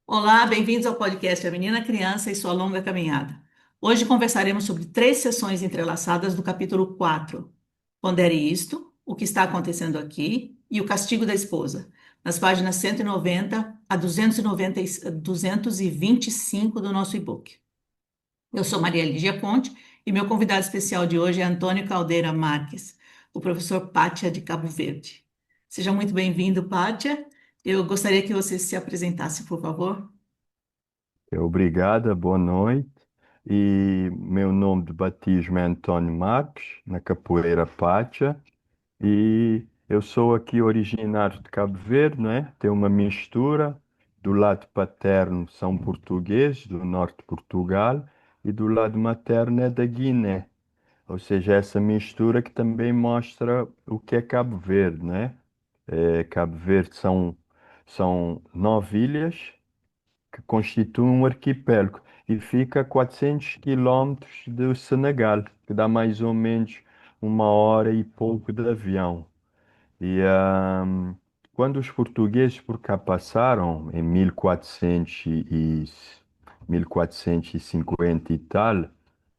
Olá, bem-vindos ao podcast A Menina Criança e Sua Longa Caminhada. Hoje conversaremos sobre três sessões entrelaçadas do capítulo 4. Pondere isto, o que está acontecendo aqui e o castigo da esposa, nas páginas 190 a 290 225 do nosso e-book. Eu sou Maria Lígia Conte e meu convidado especial de hoje é Antônio Caldeira Marques, o professor Pátia de Cabo Verde. Seja muito bem-vindo, Pátia. Eu gostaria que você se apresentasse, por favor. Obrigada, boa noite. E meu nome de batismo é Antônio Marques, na Capoeira Pátia. E eu sou aqui originário de Cabo Verde, não é? Tem uma mistura. Do lado paterno são portugueses, do norte de Portugal, e do lado materno é da Guiné. Ou seja, essa mistura que também mostra o que é Cabo Verde, né? Cabo Verde são 9 ilhas que constitui um arquipélago e fica a 400 quilómetros do Senegal, que dá mais ou menos 1 hora e pouco de avião. E quando os portugueses por cá passaram, em 1450 e tal,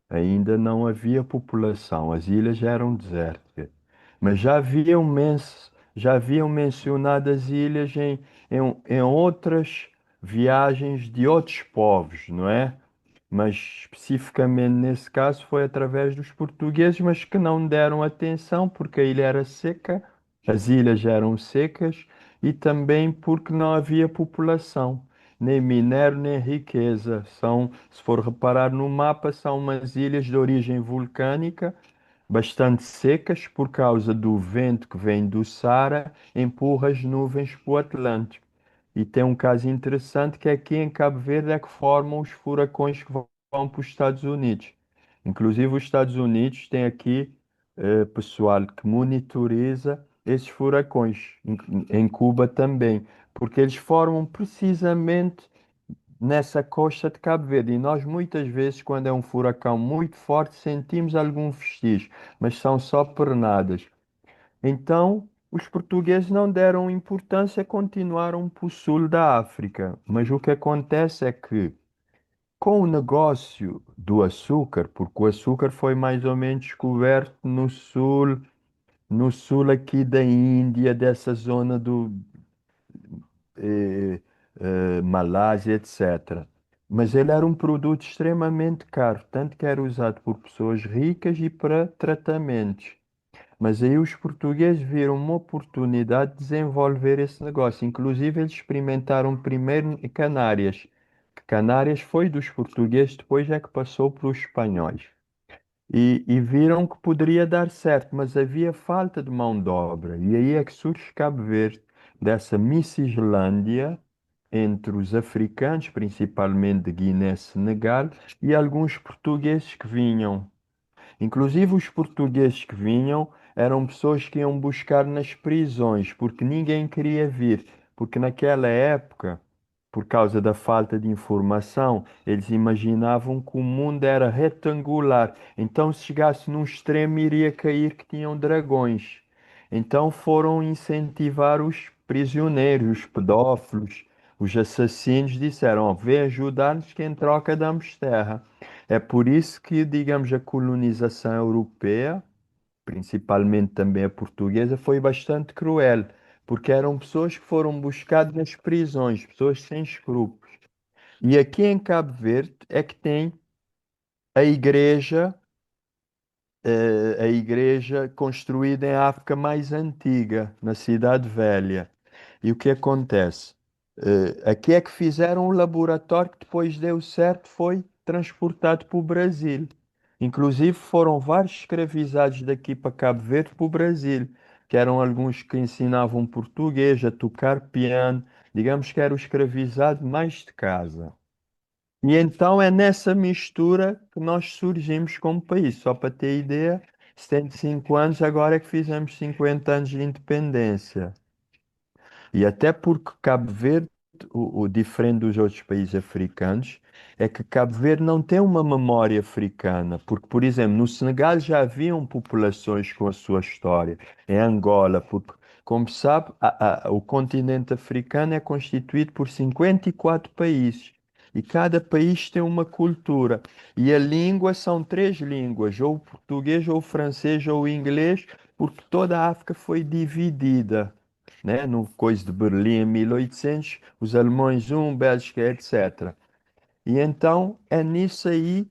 ainda não havia população, as ilhas eram desérticas. Mas já haviam mencionado as ilhas em outras viagens de outros povos, não é? Mas especificamente nesse caso foi através dos portugueses, mas que não deram atenção porque a ilha era seca, as ilhas eram secas e também porque não havia população, nem minério, nem riqueza. Se for reparar no mapa, são umas ilhas de origem vulcânica, bastante secas por causa do vento que vem do Saara, empurra as nuvens para o Atlântico. E tem um caso interessante que é aqui em Cabo Verde é que formam os furacões que vão para os Estados Unidos. Inclusive os Estados Unidos têm aqui pessoal que monitoriza esses furacões, em Cuba também, porque eles formam precisamente nessa costa de Cabo Verde. E nós muitas vezes, quando é um furacão muito forte, sentimos algum vestígio, mas são só pernadas. Então, os portugueses não deram importância, continuaram para o sul da África. Mas o que acontece é que, com o negócio do açúcar, porque o açúcar foi mais ou menos descoberto no sul aqui da Índia, dessa zona do Malásia, etc. Mas ele era um produto extremamente caro, tanto que era usado por pessoas ricas e para tratamentos. Mas aí os portugueses viram uma oportunidade de desenvolver esse negócio. Inclusive, eles experimentaram primeiro em Canárias, que Canárias foi dos portugueses, depois é que passou para os espanhóis. E viram que poderia dar certo, mas havia falta de mão de obra. E aí é que surge Cabo Verde, dessa Miscislândia entre os africanos, principalmente de Guiné e Senegal, e alguns portugueses que vinham. Inclusive, os portugueses que vinham eram pessoas que iam buscar nas prisões, porque ninguém queria vir. Porque naquela época, por causa da falta de informação, eles imaginavam que o mundo era retangular. Então, se chegasse num extremo, iria cair que tinham dragões. Então, foram incentivar os prisioneiros, os pedófilos, os assassinos, disseram: "Ó, vem ajudar-nos que em troca damos terra." É por isso que, digamos, a colonização europeia, principalmente também a portuguesa, foi bastante cruel, porque eram pessoas que foram buscadas nas prisões, pessoas sem escrúpulos. E aqui em Cabo Verde é que tem a igreja construída em África mais antiga, na Cidade Velha. E o que acontece? Aqui é que fizeram um laboratório que depois deu certo, foi transportado para o Brasil. Inclusive foram vários escravizados daqui para Cabo Verde para o Brasil, que eram alguns que ensinavam português, a tocar piano, digamos que era o escravizado mais de casa. E então é nessa mistura que nós surgimos como país. Só para ter ideia, 75 anos, agora é que fizemos 50 anos de independência. E até porque Cabo Verde, o diferente dos outros países africanos, é que Cabo Verde não tem uma memória africana. Porque, por exemplo, no Senegal já haviam populações com a sua história. Em Angola, porque Como sabe, o continente africano é constituído por 54 países e cada país tem uma cultura. E a língua são três línguas, ou o português, ou o francês, ou o inglês, porque toda a África foi dividida, né? No coisa de Berlim em 1800, os alemães Bélgica, etc. E então é nisso aí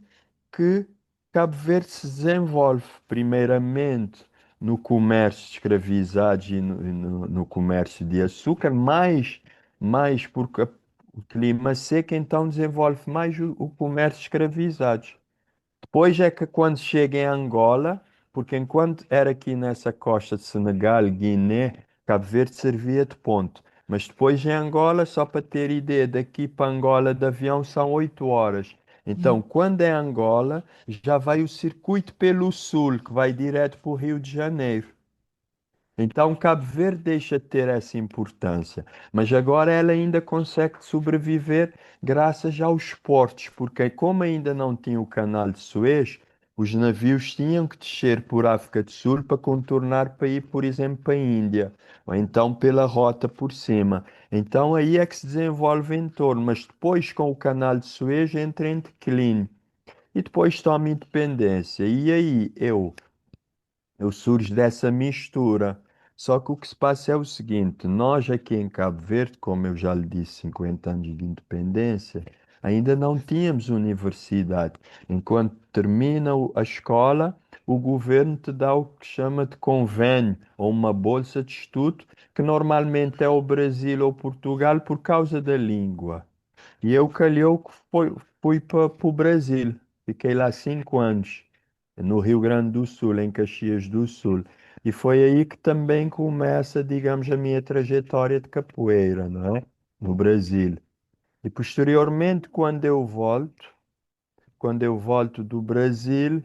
que Cabo Verde se desenvolve, primeiramente no comércio de escravizados e no comércio de açúcar, mais porque o clima seco, então desenvolve mais o comércio de escravizados. Depois é que quando chega em Angola, porque enquanto era aqui nessa costa de Senegal, Guiné, Cabo Verde servia de ponto. Mas depois em Angola, só para ter ideia, daqui para Angola de avião são 8 horas. Então, quando é Angola, já vai o circuito pelo sul, que vai direto para o Rio de Janeiro. Então, Cabo Verde deixa de ter essa importância, mas agora ela ainda consegue sobreviver graças aos portos, porque como ainda não tinha o canal de Suez, os navios tinham que descer por África do Sul para contornar para ir, por exemplo, para a Índia, ou então pela rota por cima. Então aí é que se desenvolve em torno, mas depois com o canal de Suez entra em declínio e depois toma independência. E aí eu surge dessa mistura. Só que o que se passa é o seguinte: nós aqui em Cabo Verde, como eu já lhe disse, 50 anos de independência, ainda não tínhamos universidade. Enquanto termina a escola, o governo te dá o que chama de convênio, ou uma bolsa de estudo, que normalmente é o Brasil ou Portugal por causa da língua. E eu calhou que fui para o Brasil. Fiquei lá 5 anos, no Rio Grande do Sul, em Caxias do Sul. E foi aí que também começa, digamos, a minha trajetória de capoeira, não é? No Brasil. E posteriormente, quando eu volto do Brasil,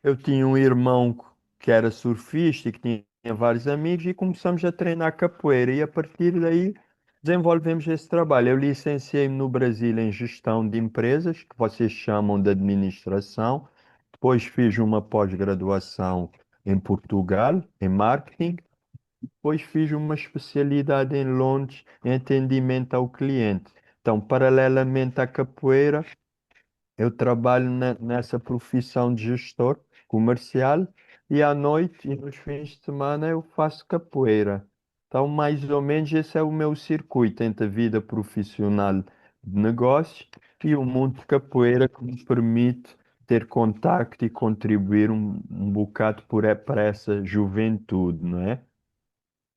eu tinha um irmão que era surfista e que tinha vários amigos e começamos a treinar capoeira e a partir daí desenvolvemos esse trabalho. Eu licenciei-me no Brasil em gestão de empresas, que vocês chamam de administração. Depois fiz uma pós-graduação em Portugal, em marketing. Depois fiz uma especialidade em Londres, em atendimento ao cliente. Então, paralelamente à capoeira, eu trabalho nessa profissão de gestor comercial e à noite e nos fins de semana eu faço capoeira. Então, mais ou menos, esse é o meu circuito entre a vida profissional de negócios e o mundo de capoeira que me permite ter contacto e contribuir um bocado para essa juventude, não é?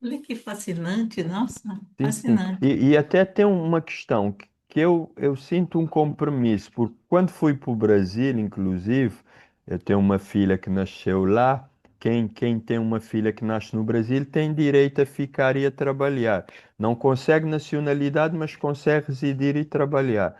Olha que fascinante, nossa, Sim, sim. fascinante. E até tem uma questão que eu sinto um compromisso, porque quando fui para o Brasil, inclusive, eu tenho uma filha que nasceu lá. Quem tem uma filha que nasce no Brasil tem direito a ficar e a trabalhar. Não consegue nacionalidade, mas consegue residir e trabalhar.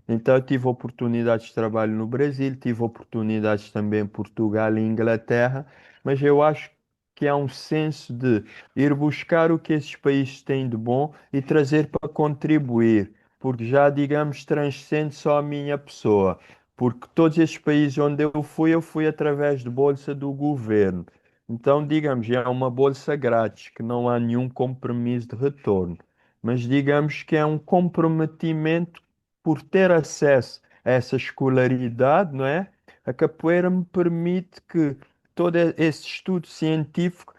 Então, eu tive oportunidades de trabalho no Brasil, tive oportunidades também em Portugal e Inglaterra, mas eu acho que há um senso de ir buscar o que esses países têm de bom e trazer para contribuir, porque já, digamos, transcende só a minha pessoa, porque todos esses países onde eu fui através de bolsa do governo. Então, digamos, é uma bolsa grátis, que não há nenhum compromisso de retorno, mas digamos que é um comprometimento por ter acesso a essa escolaridade, não é? A capoeira me permite que todo esse estudo científico,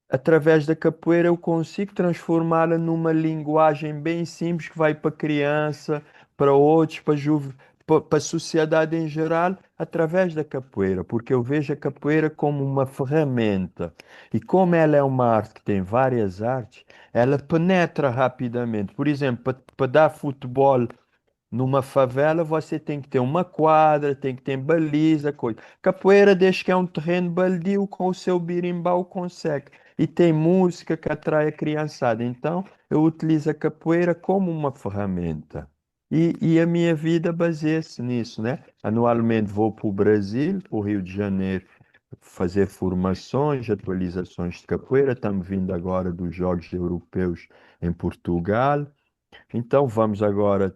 através da capoeira, eu consigo transformá-la numa linguagem bem simples que vai para a criança, para outros, para a sociedade em geral, através da capoeira, porque eu vejo a capoeira como uma ferramenta. E como ela é uma arte que tem várias artes, ela penetra rapidamente. Por exemplo, para dar futebol numa favela você tem que ter uma quadra, tem que ter baliza, coisa. Capoeira, desde que é um terreno baldio, com o seu birimbau consegue. E tem música que atrai a criançada. Então, eu utilizo a capoeira como uma ferramenta. E a minha vida baseia-se nisso, né? Anualmente vou para o Brasil, para o Rio de Janeiro, fazer formações, atualizações de capoeira. Estamos vindo agora dos Jogos Europeus em Portugal. Então vamos agora,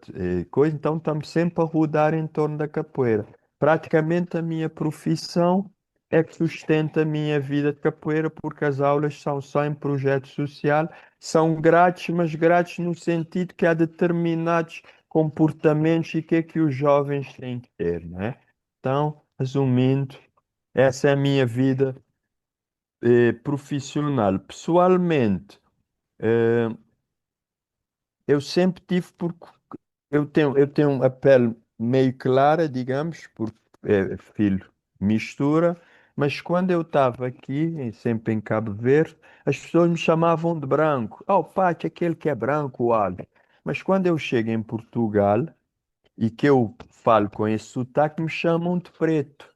então estamos sempre a rodar em torno da capoeira. Praticamente a minha profissão é que sustenta a minha vida de capoeira, porque as aulas são só em projeto social, são grátis, mas grátis no sentido que há determinados comportamentos e que é que os jovens têm que ter, não é? Então, resumindo, essa é a minha vida profissional. Pessoalmente, eh, eu sempre tive, porque eu tenho a pele meio clara, digamos, porque é filho mistura, mas quando eu estava aqui, sempre em Cabo Verde, as pessoas me chamavam de branco. Oh, Paty, aquele que é branco, o alho. Mas quando eu chego em Portugal e que eu falo com esse sotaque, me chamam de preto.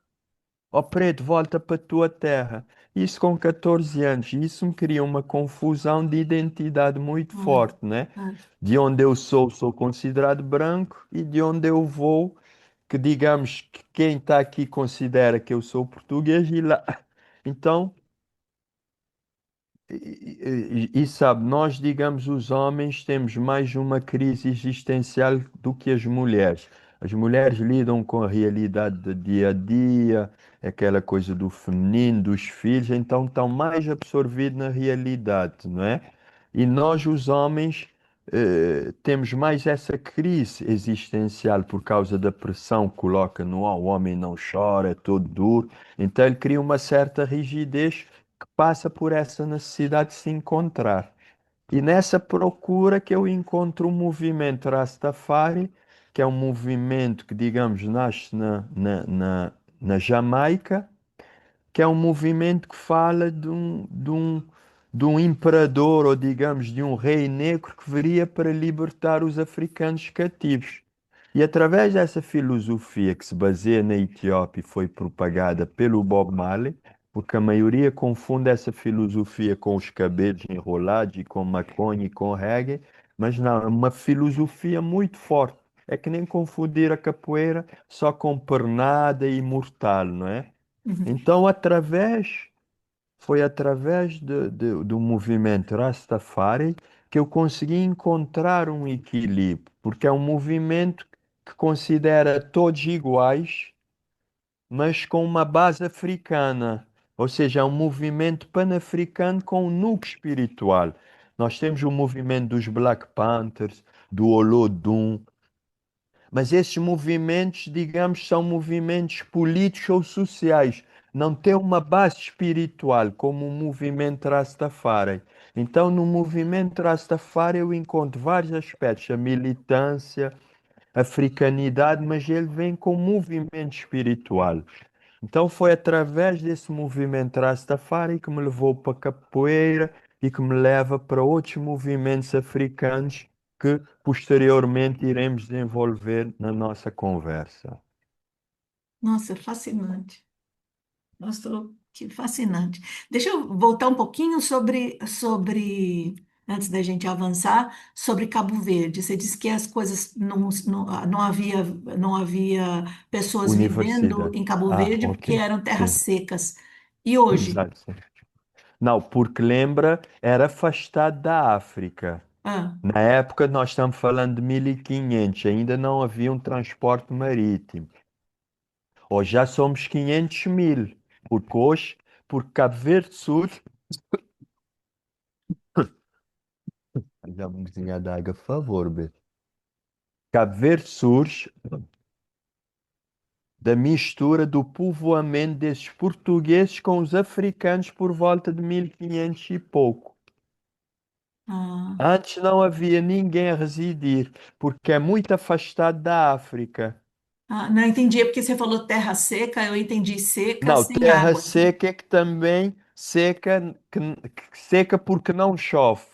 Ó preto, volta para a tua terra. Isso com 14 anos. E isso me cria uma confusão de identidade muito Claro, forte, né? claro. De onde eu sou considerado branco e de onde eu vou, que digamos que quem está aqui considera que eu sou português e lá. Então, sabe, nós, digamos, os homens, temos mais uma crise existencial do que as mulheres. As mulheres lidam com a realidade do dia a dia, aquela coisa do feminino, dos filhos, então estão mais absorvidos na realidade, não é? E nós, os homens, temos mais essa crise existencial por causa da pressão que coloca no homem. O homem não chora, é todo duro, então ele cria uma certa rigidez que passa por essa necessidade de se encontrar. E nessa procura que eu encontro o movimento Rastafari, que é um movimento que, digamos, nasce na Jamaica, que é um movimento que fala de um imperador, ou digamos, de um rei negro que viria para libertar os africanos cativos. E através dessa filosofia que se baseia na Etiópia e foi propagada pelo Bob Marley, porque a maioria confunde essa filosofia com os cabelos enrolados e com maconha e com reggae, mas não, é uma filosofia muito forte. É que nem confundir a capoeira só com pernada e mortal, não é? Uhum. Então, foi através do movimento Rastafari que eu consegui encontrar um equilíbrio, porque é um movimento que considera todos iguais, mas com uma base africana. Ou seja, é um movimento pan-africano com um núcleo espiritual. Nós temos o movimento dos Black Panthers, do Olodum, mas esses movimentos, digamos, são movimentos políticos ou sociais, não têm uma base espiritual, como o movimento Rastafari. Então, no movimento Rastafari, eu encontro vários aspectos, a militância, a africanidade, mas ele vem com movimento espiritual. Então foi através desse movimento Rastafari que me levou para a capoeira e que me leva para outros movimentos africanos que posteriormente iremos desenvolver na nossa conversa. Nossa, fascinante. Nossa, que fascinante. Deixa eu voltar um pouquinho antes da gente avançar, sobre Cabo Verde. Você disse que as coisas não havia pessoas vivendo Universidade. em Cabo Ah, Verde porque ok. eram terras Sim, secas. E hoje? exato. Sim. Não, porque lembra, era afastado da África. Ah, Na época, nós estamos falando de 1500, ainda não havia um transporte marítimo. Hoje já somos 500 mil, porque hoje, porque Cabo Verde surge. Já uma gotinha de água, por favor, Beto. Cabo Verde surge da mistura do povoamento desses portugueses com os africanos por volta de 1500 e pouco. ah, Antes não havia ninguém a residir, porque é muito afastado da África. não entendi, é porque você falou terra seca, eu entendi seca Não, sem terra água. seca é que também seca, que seca porque não chove.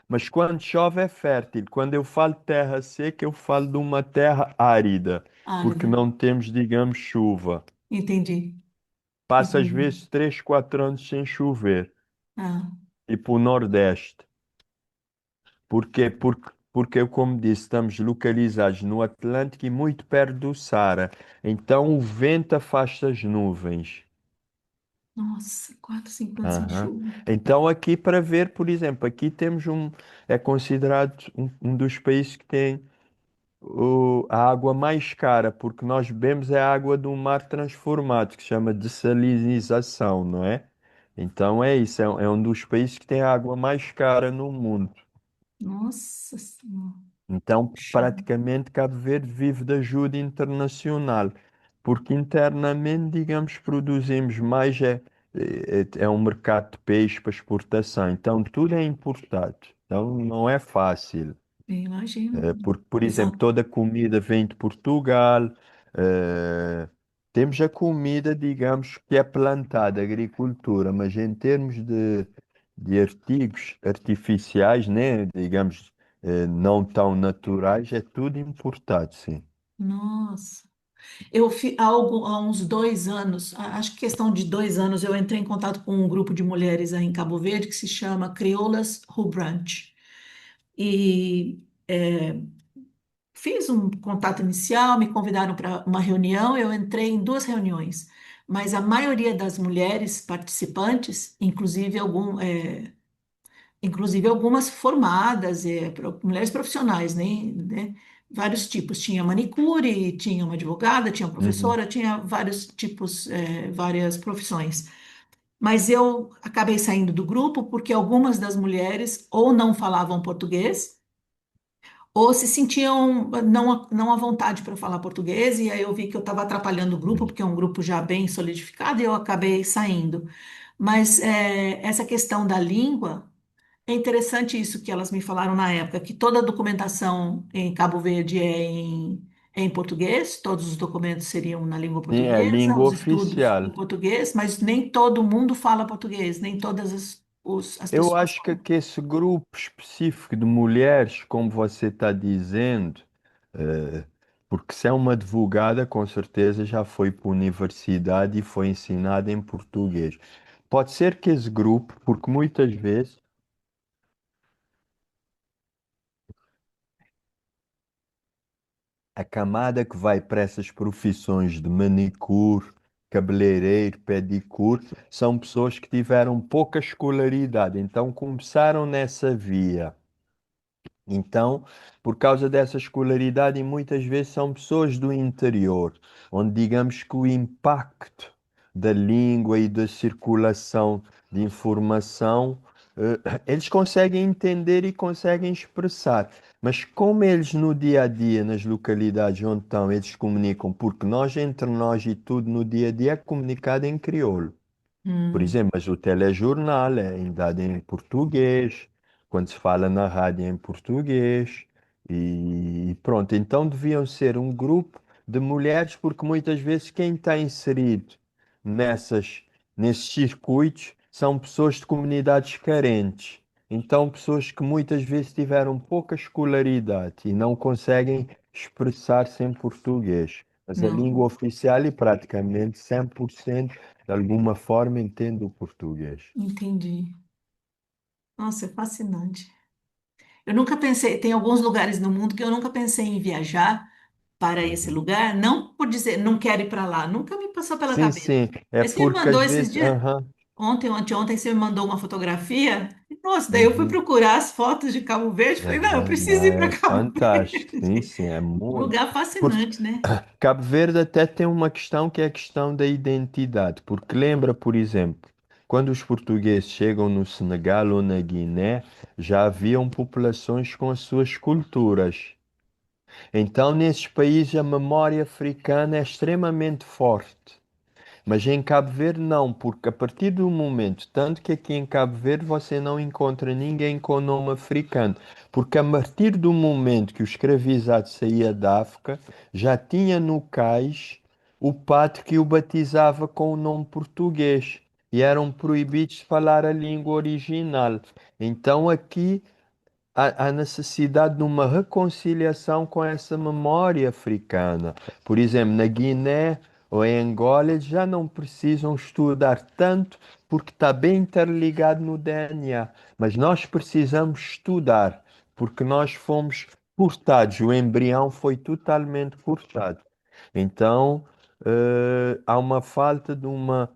Mas quando chove é fértil. Quando eu falo terra seca, eu falo de uma terra árida, porque Árida. não temos, digamos, chuva. Entendi, Passa às entendi. vezes 3, 4 anos sem chover. Ah, E para o Nordeste. Porquê? Porque, como disse, estamos localizados no Atlântico e muito perto do Saara. Então o vento afasta as nuvens. nossa, 4, 5 anos sem Aham. chuva. Então aqui para ver, por exemplo, aqui temos é considerado um dos países que tem a água mais cara, porque nós bebemos é a água do mar transformado, que se chama dessalinização, não é? Então é isso, é um dos países que tem a água mais cara no mundo. Nossa Senhora. Então, Puxa. praticamente, Cabo Verde vive de ajuda internacional, porque internamente, digamos, produzimos mais, é um mercado de peixe para exportação, então tudo é importado, então não é fácil. Imagino. Porque, por E exemplo, são, toda a comida vem de Portugal. eh, Temos a comida, digamos, que é plantada, agricultura, mas em termos de artigos artificiais, né, digamos, não tão naturais, é tudo importado, sim. nossa. Há uns 2 anos, acho que questão de 2 anos, eu entrei em contato com um grupo de mulheres aí em Cabo Verde que se chama Crioulas Who Brunch. E fiz um contato inicial, me convidaram para uma reunião, eu entrei em 2 reuniões, mas a maioria das mulheres participantes, inclusive algumas formadas, mulheres profissionais, né? Vários tipos. Tinha manicure, tinha uma advogada, tinha uma Uhum. professora, tinha vários tipos, várias profissões. Mas eu acabei saindo do grupo porque algumas das mulheres ou não falavam português ou se sentiam não à vontade para falar português, e aí eu vi que eu estava atrapalhando o grupo, Uhum. porque é um grupo já bem solidificado, e eu acabei saindo. Mas essa questão da língua, é interessante isso que elas me falaram na época, que toda a documentação em Cabo Verde é em português, todos os documentos seriam na língua Sim, é portuguesa, língua os estudos oficial. em português, mas nem todo mundo fala português, nem todas as Eu pessoas acho falam. que esse grupo específico de mulheres, como você está dizendo, eh, porque se é uma advogada, com certeza já foi para a universidade e foi ensinada em português. Pode ser que esse grupo, porque muitas vezes a camada que vai para essas profissões de manicure, cabeleireiro, pedicure, são pessoas que tiveram pouca escolaridade, então começaram nessa via. Então, por causa dessa escolaridade, e muitas vezes são pessoas do interior, onde digamos que o impacto da língua e da circulação de informação, eles conseguem entender e conseguem expressar. Mas como eles no dia a dia, nas localidades onde estão, eles comunicam, porque nós, entre nós e tudo no dia a dia, é comunicado em crioulo. Por Hum, exemplo, mas o telejornal é dado em português, quando se fala na rádio é em português, e pronto. Então deviam ser um grupo de mulheres, porque muitas vezes quem está inserido nessas, nesses circuitos são pessoas de comunidades carentes. Então, pessoas que muitas vezes tiveram pouca escolaridade e não conseguem expressar-se em português. Mas a não, língua oficial e praticamente 100% de alguma forma entendo o português. entendi. Nossa, é fascinante. Eu nunca pensei, tem alguns lugares no mundo que eu nunca pensei em viajar para esse Uhum. lugar, não por dizer não quero ir para lá, nunca me passou pela Sim, cabeça. sim, é Aí você me porque mandou às esses vezes, dias, aham, ontem ou anteontem, você me mandou uma fotografia. Nossa, daí eu fui uhum, procurar as fotos de Cabo Verde, falei, não, eu preciso ir para é Cabo fantástico, sim, Verde. sim, é Um muito. lugar Porque fascinante, né? Cabo Verde até tem uma questão que é a questão da identidade, porque lembra, por exemplo, quando os portugueses chegam no Senegal ou na Guiné, já haviam populações com as suas culturas. Então, nesses países, a memória africana é extremamente forte. Mas em Cabo Verde não, porque a partir do momento, tanto que aqui em Cabo Verde você não encontra ninguém com nome africano, porque a partir do momento que o escravizado saía da África, já tinha no cais o padre que o batizava com o nome português e eram proibidos de falar a língua original. Então aqui há necessidade de uma reconciliação com essa memória africana. Por exemplo, na Guiné ou em Angola, eles já não precisam estudar tanto porque está bem interligado no DNA. Mas nós precisamos estudar porque nós fomos cortados, o embrião foi totalmente cortado. Então, há uma falta de uma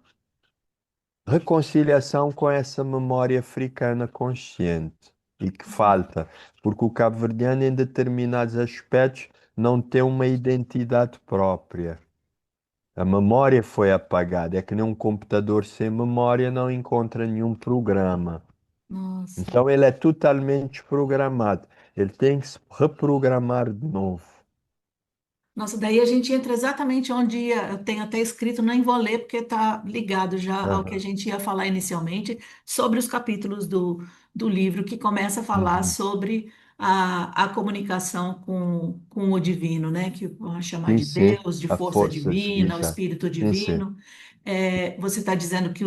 reconciliação com essa memória africana consciente. e que falta, porque o cabo-verdiano, em determinados aspectos, não tem uma identidade própria. A memória foi apagada. É que nem um computador sem memória não encontra nenhum programa. Nossa. Então ele é totalmente desprogramado. Ele tem que se reprogramar de novo. Nossa, daí a gente entra exatamente onde ia, eu tenho até escrito, nem vou ler porque está ligado já ao que a Aham. gente ia falar inicialmente, sobre os capítulos do livro que começa a falar Uhum. sobre a comunicação com o divino, né? Que vamos chamar Sim, de sim. Deus, de A força força, divina, o exato. Espírito Sim, sim. divino. É, você está dizendo que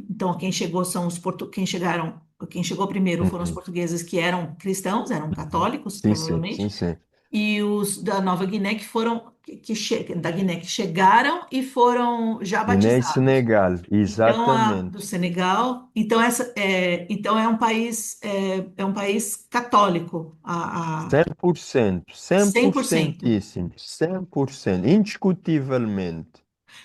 então quem chegou são quem chegaram, quem chegou primeiro foram os Uhum. portugueses que eram cristãos, eram Uhum. católicos, Sim, sim, sim, provavelmente, sim. e os da Nova Guiné que foram da Guiné que chegaram e foram já Guiné e batizados. Senegal, Então do exatamente. Senegal, então é um país católico, a 100%, 100%, 100%, 100%, indiscutivelmente.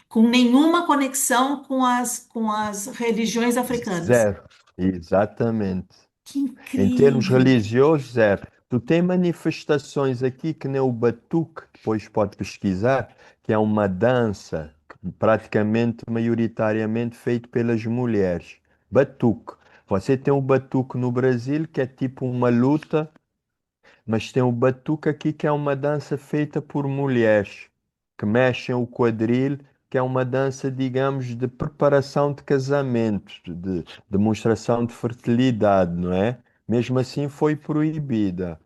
com nenhuma conexão com as religiões africanas. Zero. Exatamente. Que Em termos incrível! religiosos, zero. Tu tem manifestações aqui que nem o batuque, depois pode pesquisar, que é uma dança praticamente, maioritariamente feito pelas mulheres. Batuque. Você tem o batuque no Brasil, que é tipo uma luta, mas tem o batuque aqui, que é uma dança feita por mulheres, que mexem o quadril, que é uma dança, digamos, de preparação de casamento, de demonstração de fertilidade, não é? Mesmo assim foi proibida.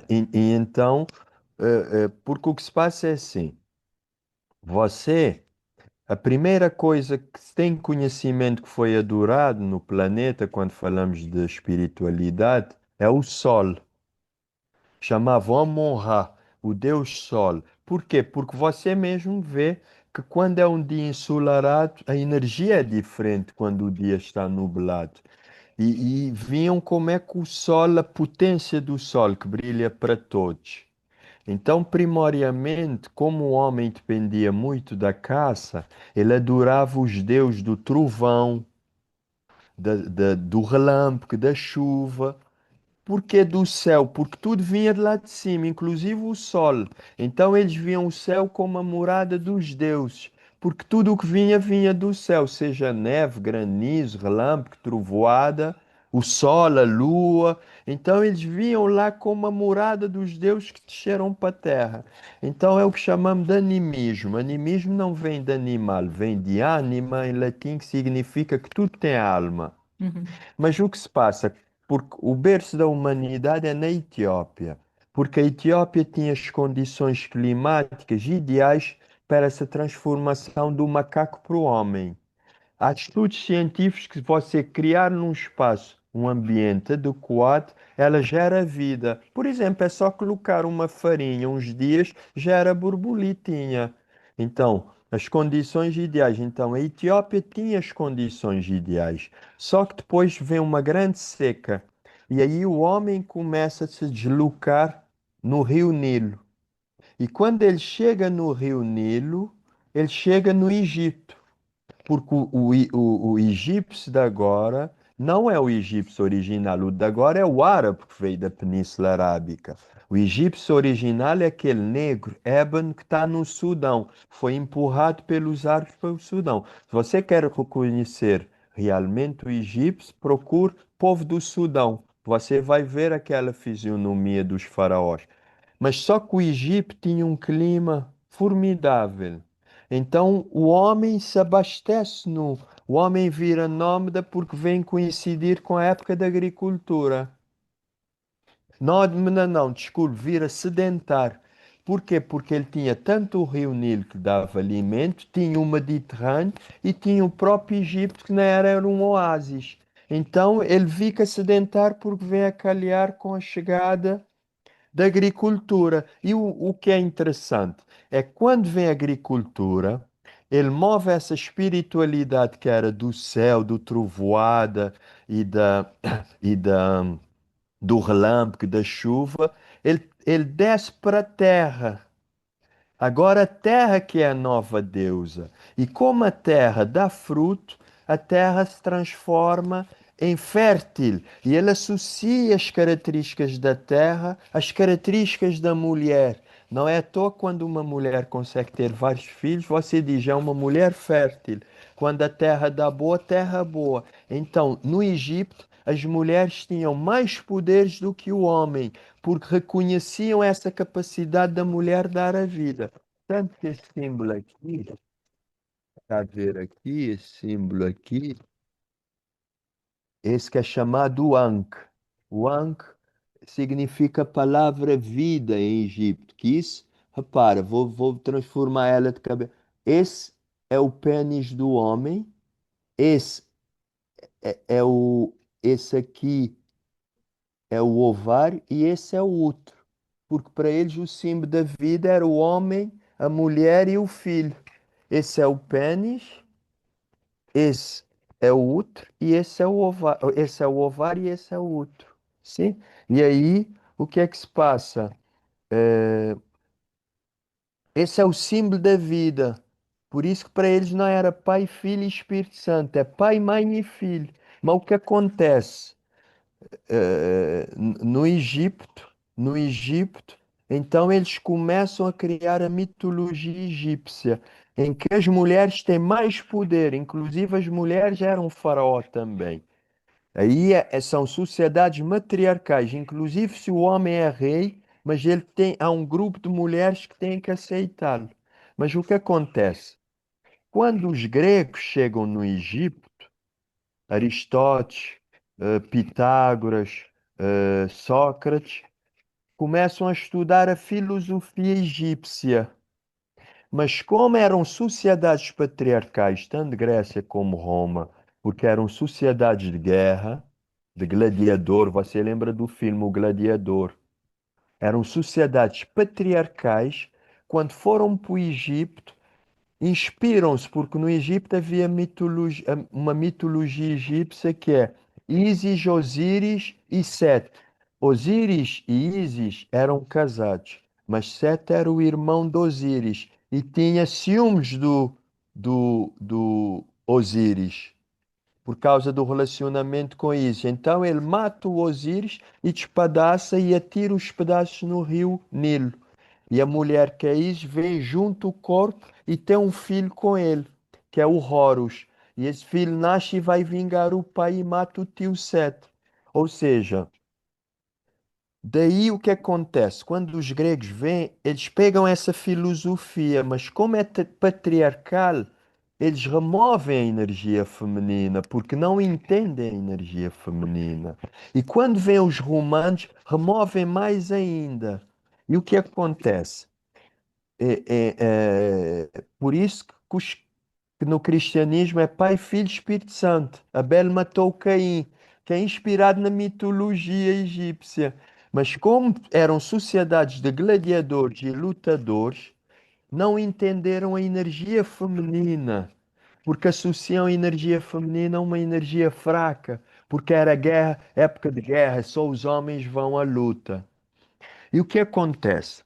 E então, porque o que se passa é assim, você, a primeira coisa que se tem conhecimento que foi adorado no planeta, quando falamos de espiritualidade, é o Sol. Chamavam Amon-Ra, o Deus Sol. Por quê? Porque você mesmo vê que quando é um dia ensolarado, a energia é diferente quando o dia está nublado. E viam como é que o Sol, a potência do Sol, que brilha para todos. Então, primordialmente, como o homem dependia muito da caça, ele adorava os deuses do trovão, do relâmpago, da chuva. Porque do céu? Porque tudo vinha de lá de cima, inclusive o sol. Então eles viam o céu como a morada dos deuses. Porque tudo o que vinha, vinha do céu, seja neve, granizo, relâmpago, trovoada, o sol, a lua. Então eles viam lá como a morada dos deuses que desceram para a terra. Então é o que chamamos de animismo. Animismo não vem de animal, vem de anima, em latim, que significa que tudo tem alma. Uhum, Mas o que se passa? Porque o berço da humanidade é na Etiópia, porque a Etiópia tinha as condições climáticas ideais para essa transformação do macaco para o homem. Há estudos científicos que você criar num espaço um ambiente adequado, ela gera vida. Por exemplo, é só colocar uma farinha uns dias, gera borboletinha. Então, as condições ideais. Então, a Etiópia tinha as condições ideais. Só que depois vem uma grande seca. E aí o homem começa a se deslocar no Rio Nilo. E quando ele chega no Rio Nilo, ele chega no Egito. Porque o egípcio de agora não é o egípcio original. O de agora é o árabe que veio da Península Arábica. O egípcio original é aquele negro, ébano, que está no Sudão. Foi empurrado pelos árabes para o Sudão. Se você quer reconhecer realmente o egípcio, procure povo do Sudão. Você vai ver aquela fisionomia dos faraós. Mas só que o Egito tinha um clima formidável. Então o homem se abastece no. O homem vira nómada porque vem coincidir com a época da agricultura. Nómada não, desculpe, vira sedentar. Porquê? Porque ele tinha tanto o rio Nilo que dava alimento, tinha o Mediterrâneo e tinha o próprio Egito que não era um oásis. Então ele fica sedentar porque vem a calhar com a chegada da agricultura. E o que é interessante é que quando vem a agricultura, ele move essa espiritualidade que era do céu, do trovoada e e da, do relâmpago, da chuva, ele desce para a terra. Agora a terra que é a nova deusa. E como a terra dá fruto, a terra se transforma infértil. E ele associa as características da terra às características da mulher. Não é à toa quando uma mulher consegue ter vários filhos, você diz, é uma mulher fértil. Quando a terra dá boa, terra boa. Então, no Egito, as mulheres tinham mais poderes do que o homem, porque reconheciam essa capacidade da mulher dar a vida. Tanto que esse símbolo aqui, está a ver aqui, esse símbolo aqui, esse que é chamado Ankh. O Ankh significa palavra vida em Egito. Que isso, repara, vou transformar ela de cabeça. Esse é o pênis do homem, esse esse aqui é o ovário e esse é o útero. Porque para eles o símbolo da vida era o homem, a mulher e o filho. Esse é o pênis, esse é o útero e esse é o ovário, esse é o ovário e esse é o útero. Sim? E aí, o que é que se passa? Eh, Esse é o símbolo da vida. Por isso que para eles não era Pai, Filho e Espírito Santo, é Pai, Mãe e Filho. Mas o que acontece? No Egito, no Egito, então eles começam a criar a mitologia egípcia, em que as mulheres têm mais poder, inclusive as mulheres eram faraó também. Aí são sociedades matriarcais, inclusive se o homem é rei, mas há um grupo de mulheres que têm que aceitá-lo. Mas o que acontece? Quando os gregos chegam no Egito, Aristóteles, Pitágoras, Sócrates, começam a estudar a filosofia egípcia. Mas como eram sociedades patriarcais, tanto Grécia como Roma, porque eram sociedades de guerra, de gladiador, você lembra do filme O Gladiador? Eram sociedades patriarcais, quando foram para o Egito, inspiram-se, porque no Egito havia uma mitologia egípcia que é Ísis, Osíris e Sete. Osíris e Ísis eram casados, mas Sete era o irmão de Osíris e tinha ciúmes do Osíris por causa do relacionamento com Ísis. Então ele mata o Osíris e despedaça e atira os pedaços no rio Nilo. E a mulher que é Ísis vem junto o corpo e tem um filho com ele, que é o Horus. E esse filho nasce e vai vingar o pai e mata o tio Sete. Ou seja, daí o que acontece? Quando os gregos vêm, eles pegam essa filosofia, mas como é patriarcal, eles removem a energia feminina, porque não entendem a energia feminina. E quando vêm os romanos, removem mais ainda. E o que acontece? Por isso que no cristianismo é Pai, Filho e Espírito Santo. Abel matou Caim, que é inspirado na mitologia egípcia. Mas como eram sociedades de gladiadores e lutadores, não entenderam a energia feminina, porque associam a energia feminina a uma energia fraca, porque era guerra, época de guerra, só os homens vão à luta. E o que acontece?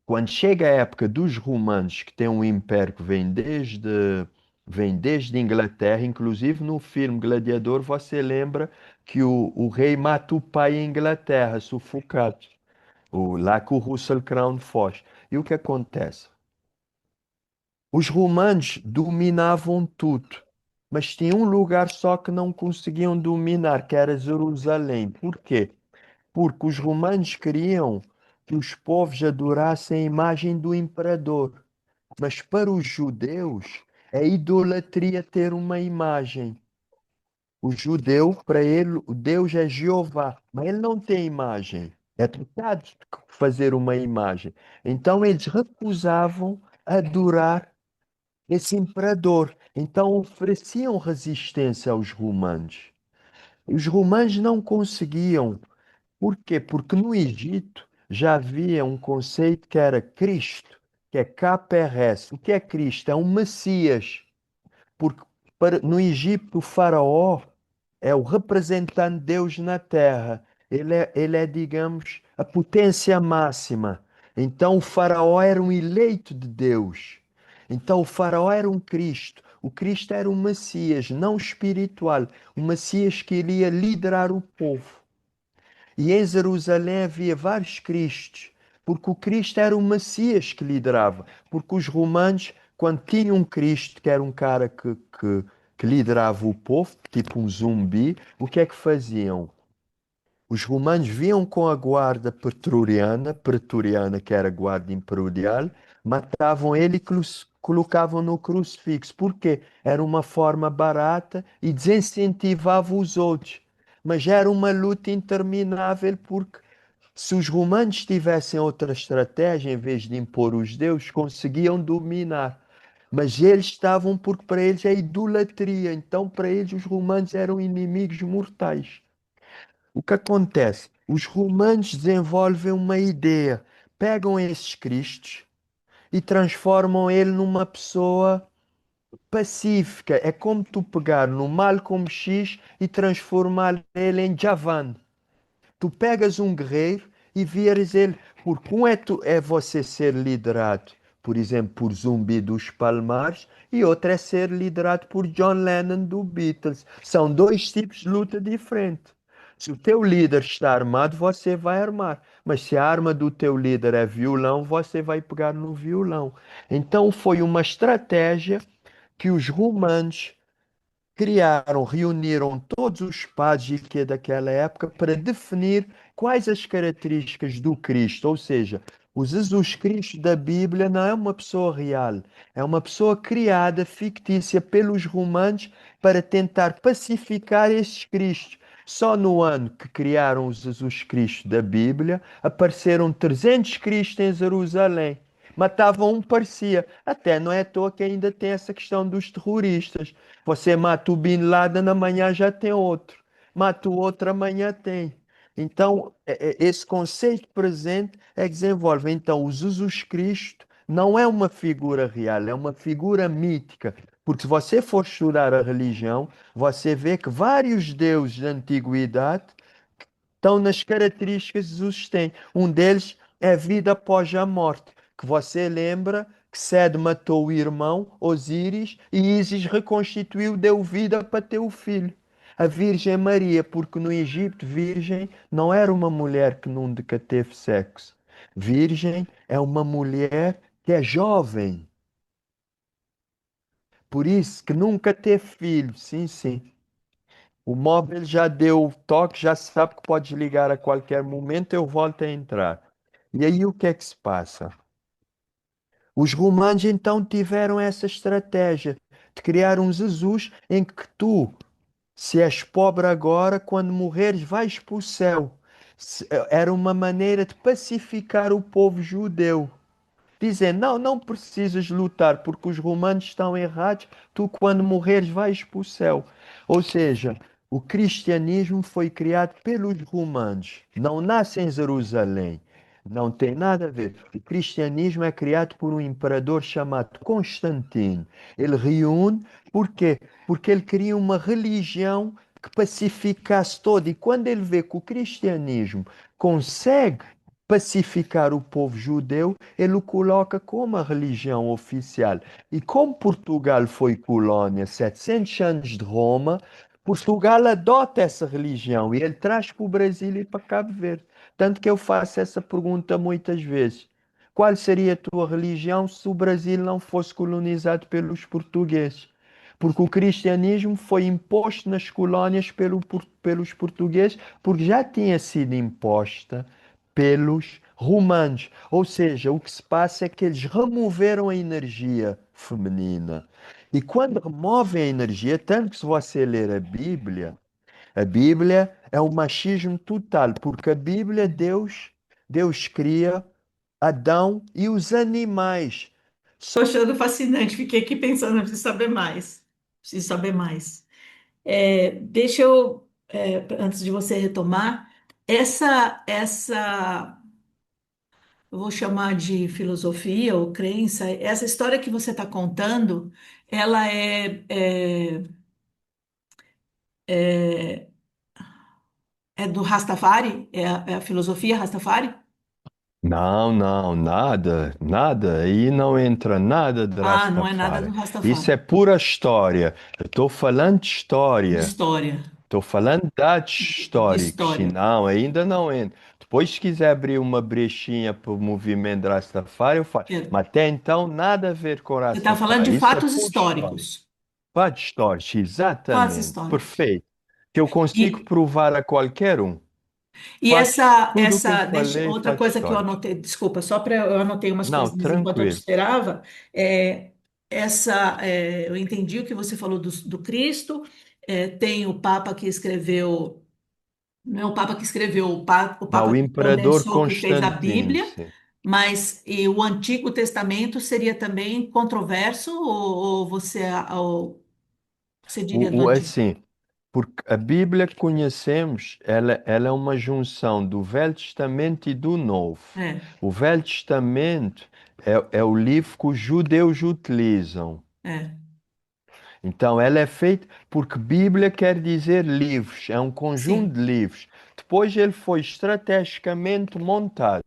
Quando chega a época dos romanos, que tem um império que vem desde Inglaterra, inclusive no filme Gladiador, você lembra que o rei mata o pai em Inglaterra, sufocado, lá que o Russell Crowe foge. E o que acontece? Os romanos dominavam tudo, mas tinha um lugar só que não conseguiam dominar, que era Jerusalém. Por quê? Porque os romanos queriam que os povos adorassem a imagem do imperador. Mas para os judeus, é idolatria ter uma imagem. O judeu, para ele, o Deus é Jeová, mas ele não tem imagem. É pecado fazer uma imagem. Então eles recusavam adorar esse imperador. Então ofereciam resistência aos romanos. Os romanos não conseguiam. Por quê? Porque no Egito já havia um conceito que era Cristo, que é KPRS. O que é Cristo? É um Messias. Porque no Egito o faraó é o representante de Deus na terra. Ele é, digamos, a potência máxima. Então o faraó era um eleito de Deus. Então o faraó era um Cristo. O Cristo era um Messias, não espiritual, um Messias que iria liderar o povo. E em Jerusalém havia vários Cristos, porque o Cristo era o Messias que liderava. Porque os romanos, quando tinham um Cristo, que era um cara que liderava o povo, tipo um zumbi, o que é que faziam? Os romanos vinham com a guarda pretoriana, que era a guarda imperial, matavam ele e colocavam no crucifixo. Porquê? Era uma forma barata e desincentivava os outros. Mas era uma luta interminável porque se os romanos tivessem outra estratégia, em vez de impor os deuses, conseguiam dominar. Mas eles estavam porque para eles é idolatria. Então para eles os romanos eram inimigos mortais. O que acontece? Os romanos desenvolvem uma ideia, pegam esses cristos e transformam ele numa pessoa pacífica. É como tu pegar no Malcolm X e transformar ele em Javan. Tu pegas um guerreiro e vires ele, porque um é, é você ser liderado, por exemplo, por Zumbi dos Palmares, e outro é ser liderado por John Lennon do Beatles. São dois tipos de luta diferentes. Se o teu líder está armado, você vai armar. Mas se a arma do teu líder é violão, você vai pegar no violão. Então foi uma estratégia que os romanos criaram, reuniram todos os padres que daquela época para definir quais as características do Cristo, ou seja, o Jesus Cristo da Bíblia não é uma pessoa real, é uma pessoa criada, fictícia pelos romanos para tentar pacificar esses Cristos. Só no ano que criaram o Jesus Cristo da Bíblia, apareceram 300 Cristos em Jerusalém. Matavam um, parecia. Até não é à toa que ainda tem essa questão dos terroristas. Você mata o Bin Laden, amanhã já tem outro. Mata o outro, amanhã tem. Então, esse conceito presente é que desenvolve. Então, o Jesus Cristo não é uma figura real, é uma figura mítica. Porque se você for estudar a religião, você vê que vários deuses da antiguidade estão nas características que Jesus tem. Um deles é a vida após a morte, que você lembra que Sede matou o irmão, Osíris, e Ísis reconstituiu, deu vida para ter o filho. A Virgem Maria, porque no Egito, virgem não era uma mulher que nunca teve sexo. Virgem é uma mulher que é jovem, por isso que nunca teve filho. Sim, sim. O móvel já deu o toque, já sabe que pode ligar a qualquer momento, eu volto a entrar. E aí o que é que se passa? Os romanos então tiveram essa estratégia de criar um Jesus em que tu, se és pobre agora, quando morreres, vais para o céu. Era uma maneira de pacificar o povo judeu. Dizem, não, não precisas lutar, porque os romanos estão errados, tu quando morreres vais para o céu. Ou seja, o cristianismo foi criado pelos romanos, não nasce em Jerusalém, não tem nada a ver. O cristianismo é criado por um imperador chamado Constantino. Ele reúne, por quê? Porque ele queria uma religião que pacificasse todo, e quando ele vê que o cristianismo consegue pacificar o povo judeu, ele o coloca como a religião oficial. E como Portugal foi colónia 700 anos de Roma, Portugal adota essa religião e ele traz para o Brasil e para Cabo Verde. Tanto que eu faço essa pergunta muitas vezes. Qual seria a tua religião se o Brasil não fosse colonizado pelos portugueses? Porque o cristianismo foi imposto nas colónias pelos portugueses, porque já tinha sido imposta pelos romanos. Ou seja, o que se passa é que eles removeram a energia feminina. E quando removem a energia, tanto que se você ler a Bíblia é um machismo total, porque a Bíblia, Deus cria Adão e os animais. Estou achando fascinante, fiquei aqui pensando, eu preciso saber mais. Preciso saber mais. Deixa eu, antes de você retomar, eu vou chamar de filosofia ou crença, essa história que você está contando, ela é do Rastafari? É a filosofia Rastafari? Não, não, nada, nada. Aí não entra nada de Ah, não é nada do Rastafari. Isso é Rastafari. pura história. Eu estou falando de De história. história. Estou falando de dados De históricos. Se história. não, ainda não entra. Depois, se quiser abrir uma brechinha para o movimento de Rastafari, eu faço. É, Mas até então, nada a ver com você está falando de Rastafari. Isso é fatos pura história. históricos. Dados históricos, Fatos exatamente. históricos. Perfeito. Que eu consigo E, provar a qualquer um. e Fatos, tudo o que eu deixa, falei, outra fatos coisa que eu históricos. anotei, desculpa, só para eu anotei umas Não, coisinhas enquanto eu te tranquilo. esperava. Eu entendi o que você falou do Cristo. Tem o Papa que escreveu, não é o Papa que escreveu, o Não, Papa o que imperador condensou, que fez a Constantino, Bíblia. sim. Mas e o Antigo Testamento seria também controverso ou você diria do Antigo? Assim, porque a Bíblia que conhecemos, ela é uma junção do Velho Testamento e do Novo. É, O Velho Testamento é o livro que os judeus utilizam. é, Então, ela é feita porque Bíblia quer dizer livros, é um conjunto sim. de livros. Depois ele foi estrategicamente montado.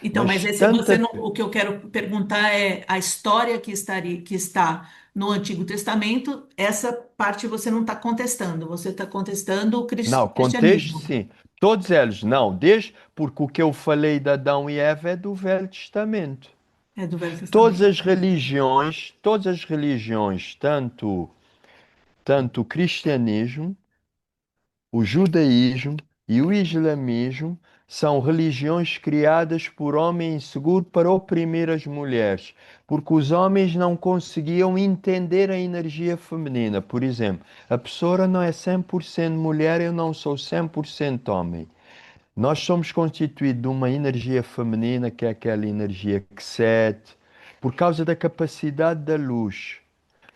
Então, mas Mas esse você tanta. não, o que eu quero perguntar é a história que está no Antigo Testamento, essa parte você não está contestando, você está contestando o Não, contexto cristianismo, sim. Todos eles, não. Desde porque o que eu falei de Adão e Eva é do Velho Testamento. é do Velho Testamento. Todas as religiões, tanto o cristianismo, o judaísmo e o islamismo, são religiões criadas por homens inseguro para oprimir as mulheres, porque os homens não conseguiam entender a energia feminina. Por exemplo, a pessoa não é 100% mulher, eu não sou 100% homem. Nós somos constituídos de uma energia feminina, que é aquela energia que cede, por causa da capacidade da luz,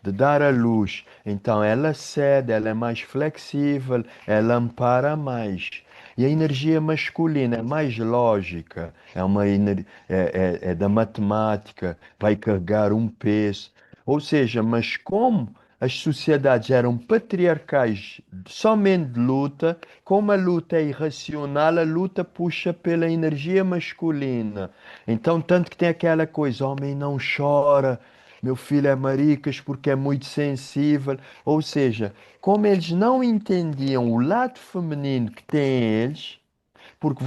de dar a luz. Então ela cede, ela é mais flexível, ela ampara mais. E a energia masculina é mais lógica, é da matemática, vai carregar um peso. Ou seja, mas como as sociedades eram patriarcais somente de luta, como a luta é irracional, a luta puxa pela energia masculina. Então, tanto que tem aquela coisa, homem não chora, meu filho é maricas porque é muito sensível. Ou seja, como eles não entendiam o lado feminino que têm eles, porque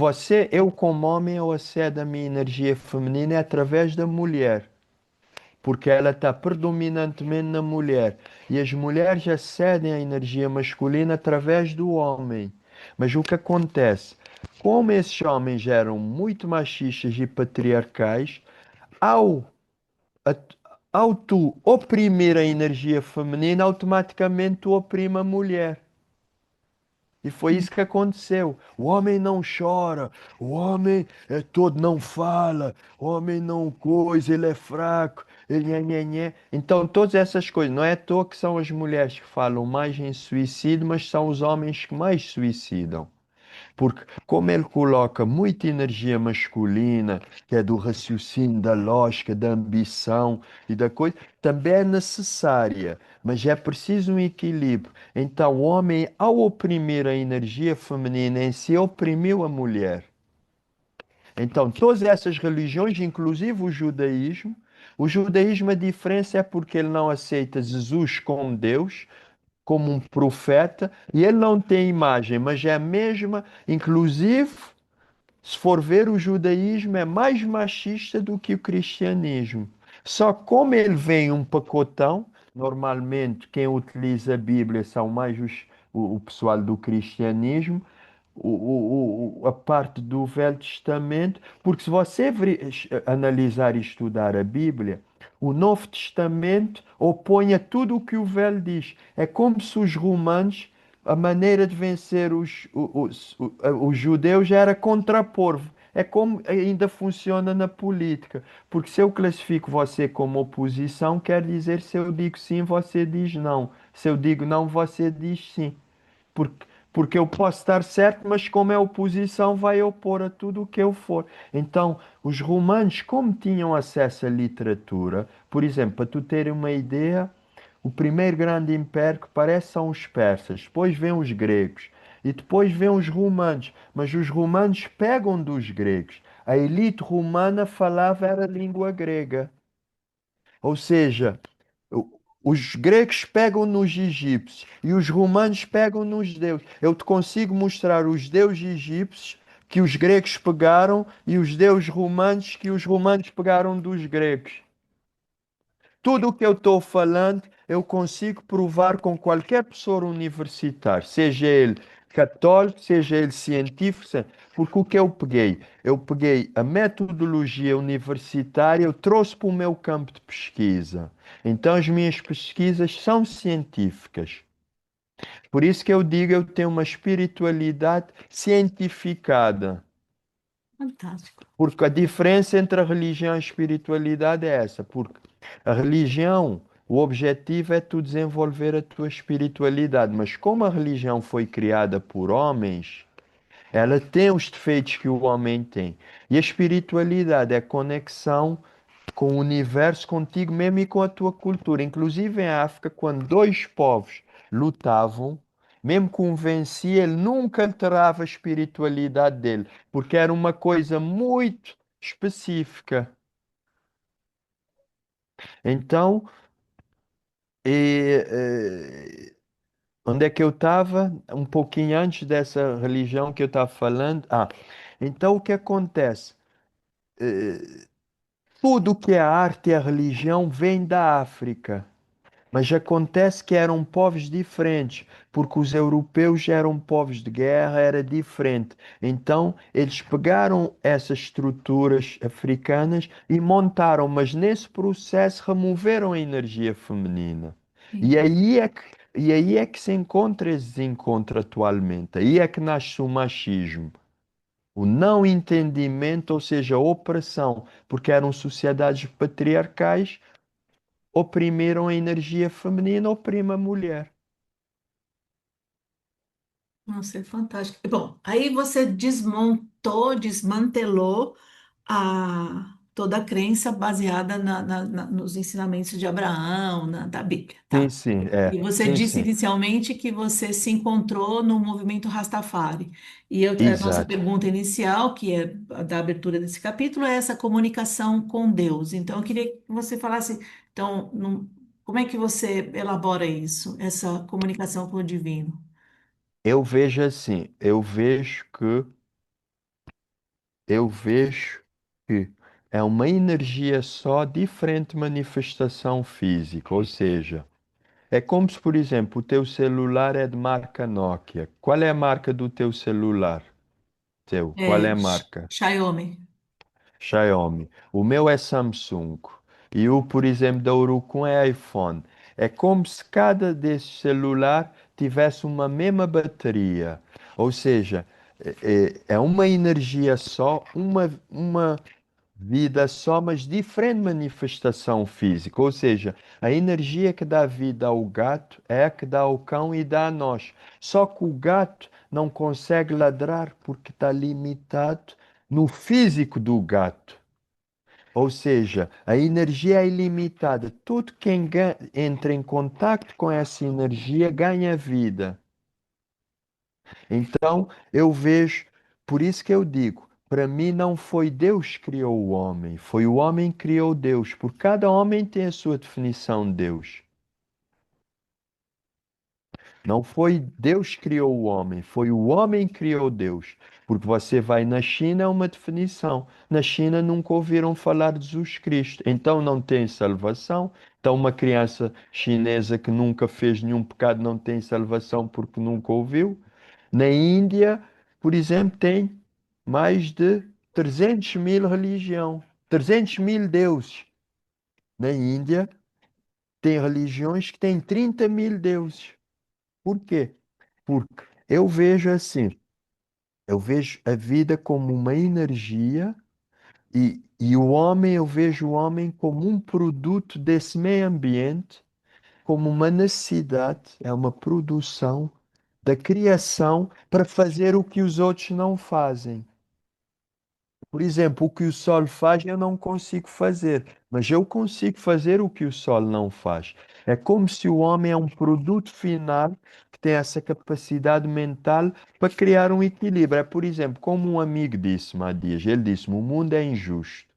eu como homem, eu acedo a minha energia feminina é através da mulher, porque ela está predominantemente na mulher. E as mulheres acedem à energia masculina através do homem. Mas o que acontece? Como esses homens eram muito machistas e patriarcais, ao a- ao tu oprimir a energia feminina, automaticamente tu oprime a mulher. E foi isso que aconteceu. O homem não chora, o homem é todo não fala, o homem não coisa, ele é fraco, ele é nhenhé. Então, todas essas coisas, não é à toa que são as mulheres que falam mais em suicídio, mas são os homens que mais suicidam. Porque, como ele coloca muita energia masculina, que é do raciocínio, da lógica, da ambição e da coisa, também é necessária, mas é preciso um equilíbrio. Então, o homem, ao oprimir a energia feminina em si, oprimiu a mulher. Então, todas essas religiões, inclusive o judaísmo, a diferença é porque ele não aceita Jesus como Deus, como um profeta, e ele não tem imagem, mas é a mesma, inclusive, se for ver, o judaísmo é mais machista do que o cristianismo. Só como ele vem um pacotão, normalmente quem utiliza a Bíblia são mais o pessoal do cristianismo, a parte do Velho Testamento, porque se você analisar e estudar a Bíblia, o Novo Testamento opõe a tudo o que o Velho diz. É como se os romanos, a maneira de vencer os judeus era contrapor. É como ainda funciona na política. Porque se eu classifico você como oposição, quer dizer se eu digo sim, você diz não. Se eu digo não, você diz sim. Porque, porque eu posso estar certo, mas como é oposição, vai opor a tudo o que eu for. Então, os romanos, como tinham acesso à literatura, por exemplo, para tu ter uma ideia, o primeiro grande império que parece são os persas, depois vêm os gregos e depois vêm os romanos, mas os romanos pegam dos gregos. a elite romana falava era língua grega. Ou seja, os gregos pegam nos egípcios e os romanos pegam nos deuses. Eu te consigo mostrar os deuses egípcios que os gregos pegaram e os deuses romanos que os romanos pegaram dos gregos. Tudo o que eu estou falando, eu consigo provar com qualquer pessoa universitária, seja ele católico, seja ele científico, porque o que eu peguei? Eu peguei a metodologia universitária, eu trouxe para o meu campo de pesquisa. Então, as minhas pesquisas são científicas. Por isso que eu digo, eu tenho uma espiritualidade cientificada. Fantástico. Porque a diferença entre a religião e a espiritualidade é essa, porque a religião, o objetivo é tu desenvolver a tua espiritualidade, mas como a religião foi criada por homens, ela tem os defeitos que o homem tem. E a espiritualidade é a conexão com o universo, contigo mesmo e com a tua cultura. Inclusive em África, quando dois povos lutavam, mesmo que um vencia, ele nunca alterava a espiritualidade dele, porque era uma coisa muito específica. Então, onde é que eu estava? Um pouquinho antes dessa religião que eu estava falando. Então o que acontece? Eh, Tudo que é arte e a religião vem da África. Mas acontece que eram povos diferentes, porque os europeus eram povos de guerra, era diferente. Então, eles pegaram essas estruturas africanas e montaram, mas nesse processo removeram a energia feminina. E Sim. aí é que, e aí é que se encontra esse desencontro atualmente. Aí é que nasce o machismo. O não entendimento, ou seja, a opressão, porque eram sociedades patriarcais oprimiram a energia feminina, oprime a mulher. Nossa, é fantástico. Bom, aí você desmantelou toda a crença baseada nos ensinamentos de Abraão, da Bíblia, Sim, tá? sim, E você sim, disse sim. inicialmente que você se encontrou no movimento Rastafari. A nossa Exato. pergunta inicial, que é a da abertura desse capítulo, é essa comunicação com Deus. Então, eu queria que você falasse, então, como é que você elabora isso, essa comunicação com o divino? Eu vejo assim, eu vejo que é uma energia só, diferente manifestação física, ou seja, é como se, por exemplo, o teu celular é de marca Nokia. Qual é a marca do teu celular? Qual é a marca? Xiaomi. Xiaomi. O meu é Samsung. E o, por exemplo, da Urucum é iPhone. É como se cada desses celular tivesse uma mesma bateria. Ou seja, é uma energia só, uma vida só, mas diferente manifestação física. Ou seja, a energia que dá vida ao gato é a que dá ao cão e dá a nós. Só que o gato não consegue ladrar porque está limitado no físico do gato. Ou seja, a energia é ilimitada. Tudo quem entra em contato com essa energia ganha vida. Então, eu vejo, por isso que eu digo, para mim não foi Deus que criou o homem, foi o homem que criou Deus, porque cada homem tem a sua definição de Deus. Não foi Deus que criou o homem, foi o homem que criou Deus. Porque você vai na China, é uma definição. Na China nunca ouviram falar de Jesus Cristo, então não tem salvação. Então, uma criança chinesa que nunca fez nenhum pecado não tem salvação porque nunca ouviu. Na Índia, por exemplo, tem mais de 300 mil religiões, 300 mil deuses. Na Índia, tem religiões que têm 30 mil deuses. Por quê? Porque eu vejo assim, eu vejo a vida como uma energia e o homem, eu vejo o homem como um produto desse meio ambiente, como uma necessidade, é uma produção da criação para fazer o que os outros não fazem. Por exemplo, o que o Sol faz eu não consigo fazer, mas eu consigo fazer o que o Sol não faz. É como se o homem é um produto final que tem essa capacidade mental para criar um equilíbrio. É, por exemplo, como um amigo disse-me há dias, ele disse-me, o mundo é injusto.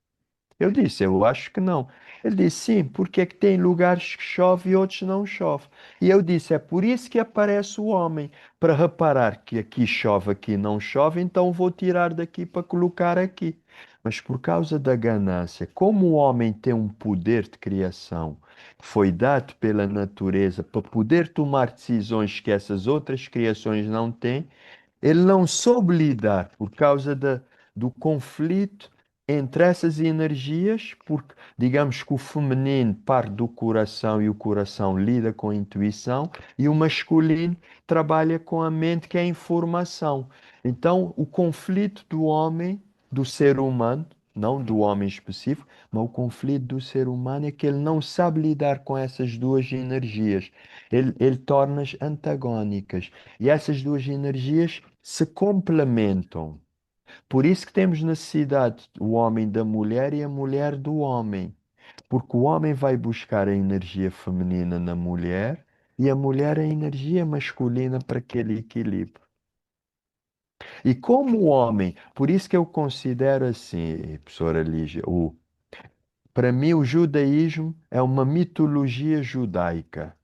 Eu disse, eu acho que não. Ele disse, sim, porque é que tem lugares que chove e outros não chove. E eu disse, é por isso que aparece o homem, para reparar que aqui chove, aqui não chove, então vou tirar daqui para colocar aqui. Mas por causa da ganância, como o homem tem um poder de criação que foi dado pela natureza para poder tomar decisões que essas outras criações não têm, ele não soube lidar por causa do conflito entre essas energias, porque digamos que o feminino parte do coração e o coração lida com a intuição, e o masculino trabalha com a mente, que é a informação. Então, o conflito do homem, do ser humano, não do homem específico, mas o conflito do ser humano é que ele não sabe lidar com essas duas energias. Ele torna-as antagónicas. E essas duas energias se complementam. Por isso que temos necessidade, o homem da mulher e a mulher do homem. Porque o homem vai buscar a energia feminina na mulher e a mulher a energia masculina para aquele equilíbrio. E como o homem, por isso que eu considero assim, professora Lígia, para mim o judaísmo é uma mitologia judaica.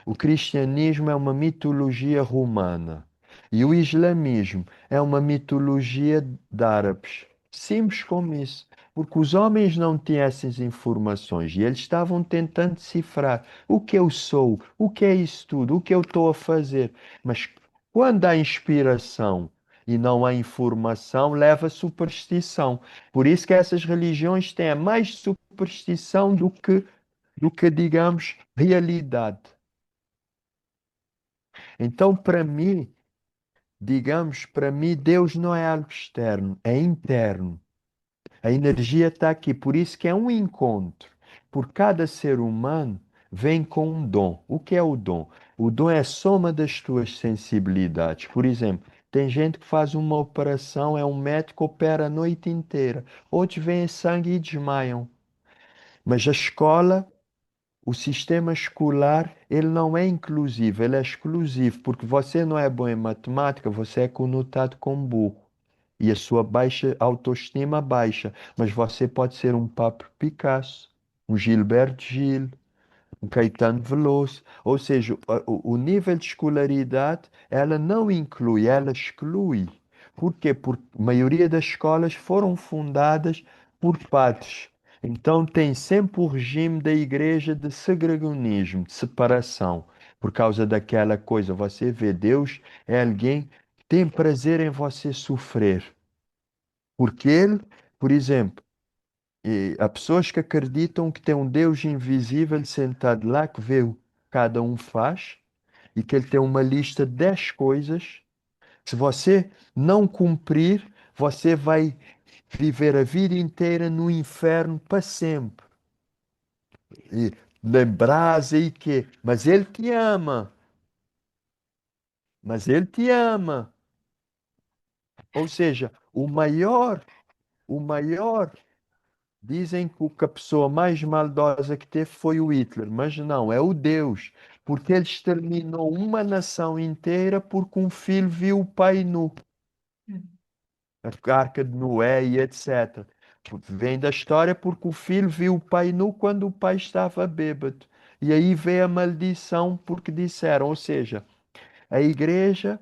O cristianismo é uma mitologia romana e o islamismo é uma mitologia de árabes. Simples como isso. Porque os homens não tinham essas informações e eles estavam tentando decifrar o que eu sou, o que é isso tudo, o que eu estou a fazer. Mas quando há inspiração e não há informação, leva a superstição. Por isso que essas religiões têm mais superstição do que digamos, realidade. Então, para mim, digamos, para mim, Deus não é algo externo, é interno. A energia está aqui, por isso que é um encontro. Por cada ser humano vem com um dom. O que é o dom? O dom é a soma das tuas sensibilidades. Por exemplo, tem gente que faz uma operação, é um médico, opera a noite inteira. Outros veem sangue e desmaiam. Mas a escola, o sistema escolar, ele não é inclusivo, ele é exclusivo, porque você não é bom em matemática, você é conotado como burro. E a sua baixa autoestima baixa. Mas você pode ser um Pablo Picasso, um Gilberto Gil, um Caetano Veloso. Ou seja, o nível de escolaridade, ela não inclui, ela exclui. Por quê? Porque a maioria das escolas foram fundadas por padres. Então tem sempre o regime da igreja de segregacionismo, de separação. Por causa daquela coisa, você vê, Deus é alguém que tem prazer em você sofrer. Porque ele, por exemplo, há pessoas que acreditam que tem um Deus invisível sentado lá que vê o que cada um faz e que ele tem uma lista de 10 coisas. Se você não cumprir, você vai viver a vida inteira no inferno para sempre. E lembrar e que, mas ele te ama, mas ele te ama. Ou seja, o maior. Dizem que a pessoa mais maldosa que teve foi o Hitler, mas não, é o Deus, porque ele exterminou uma nação inteira porque um filho viu o pai nu, a arca de Noé e etc. Vem da história porque o filho viu o pai nu quando o pai estava bêbado. E aí veio a maldição porque disseram, ou seja, a igreja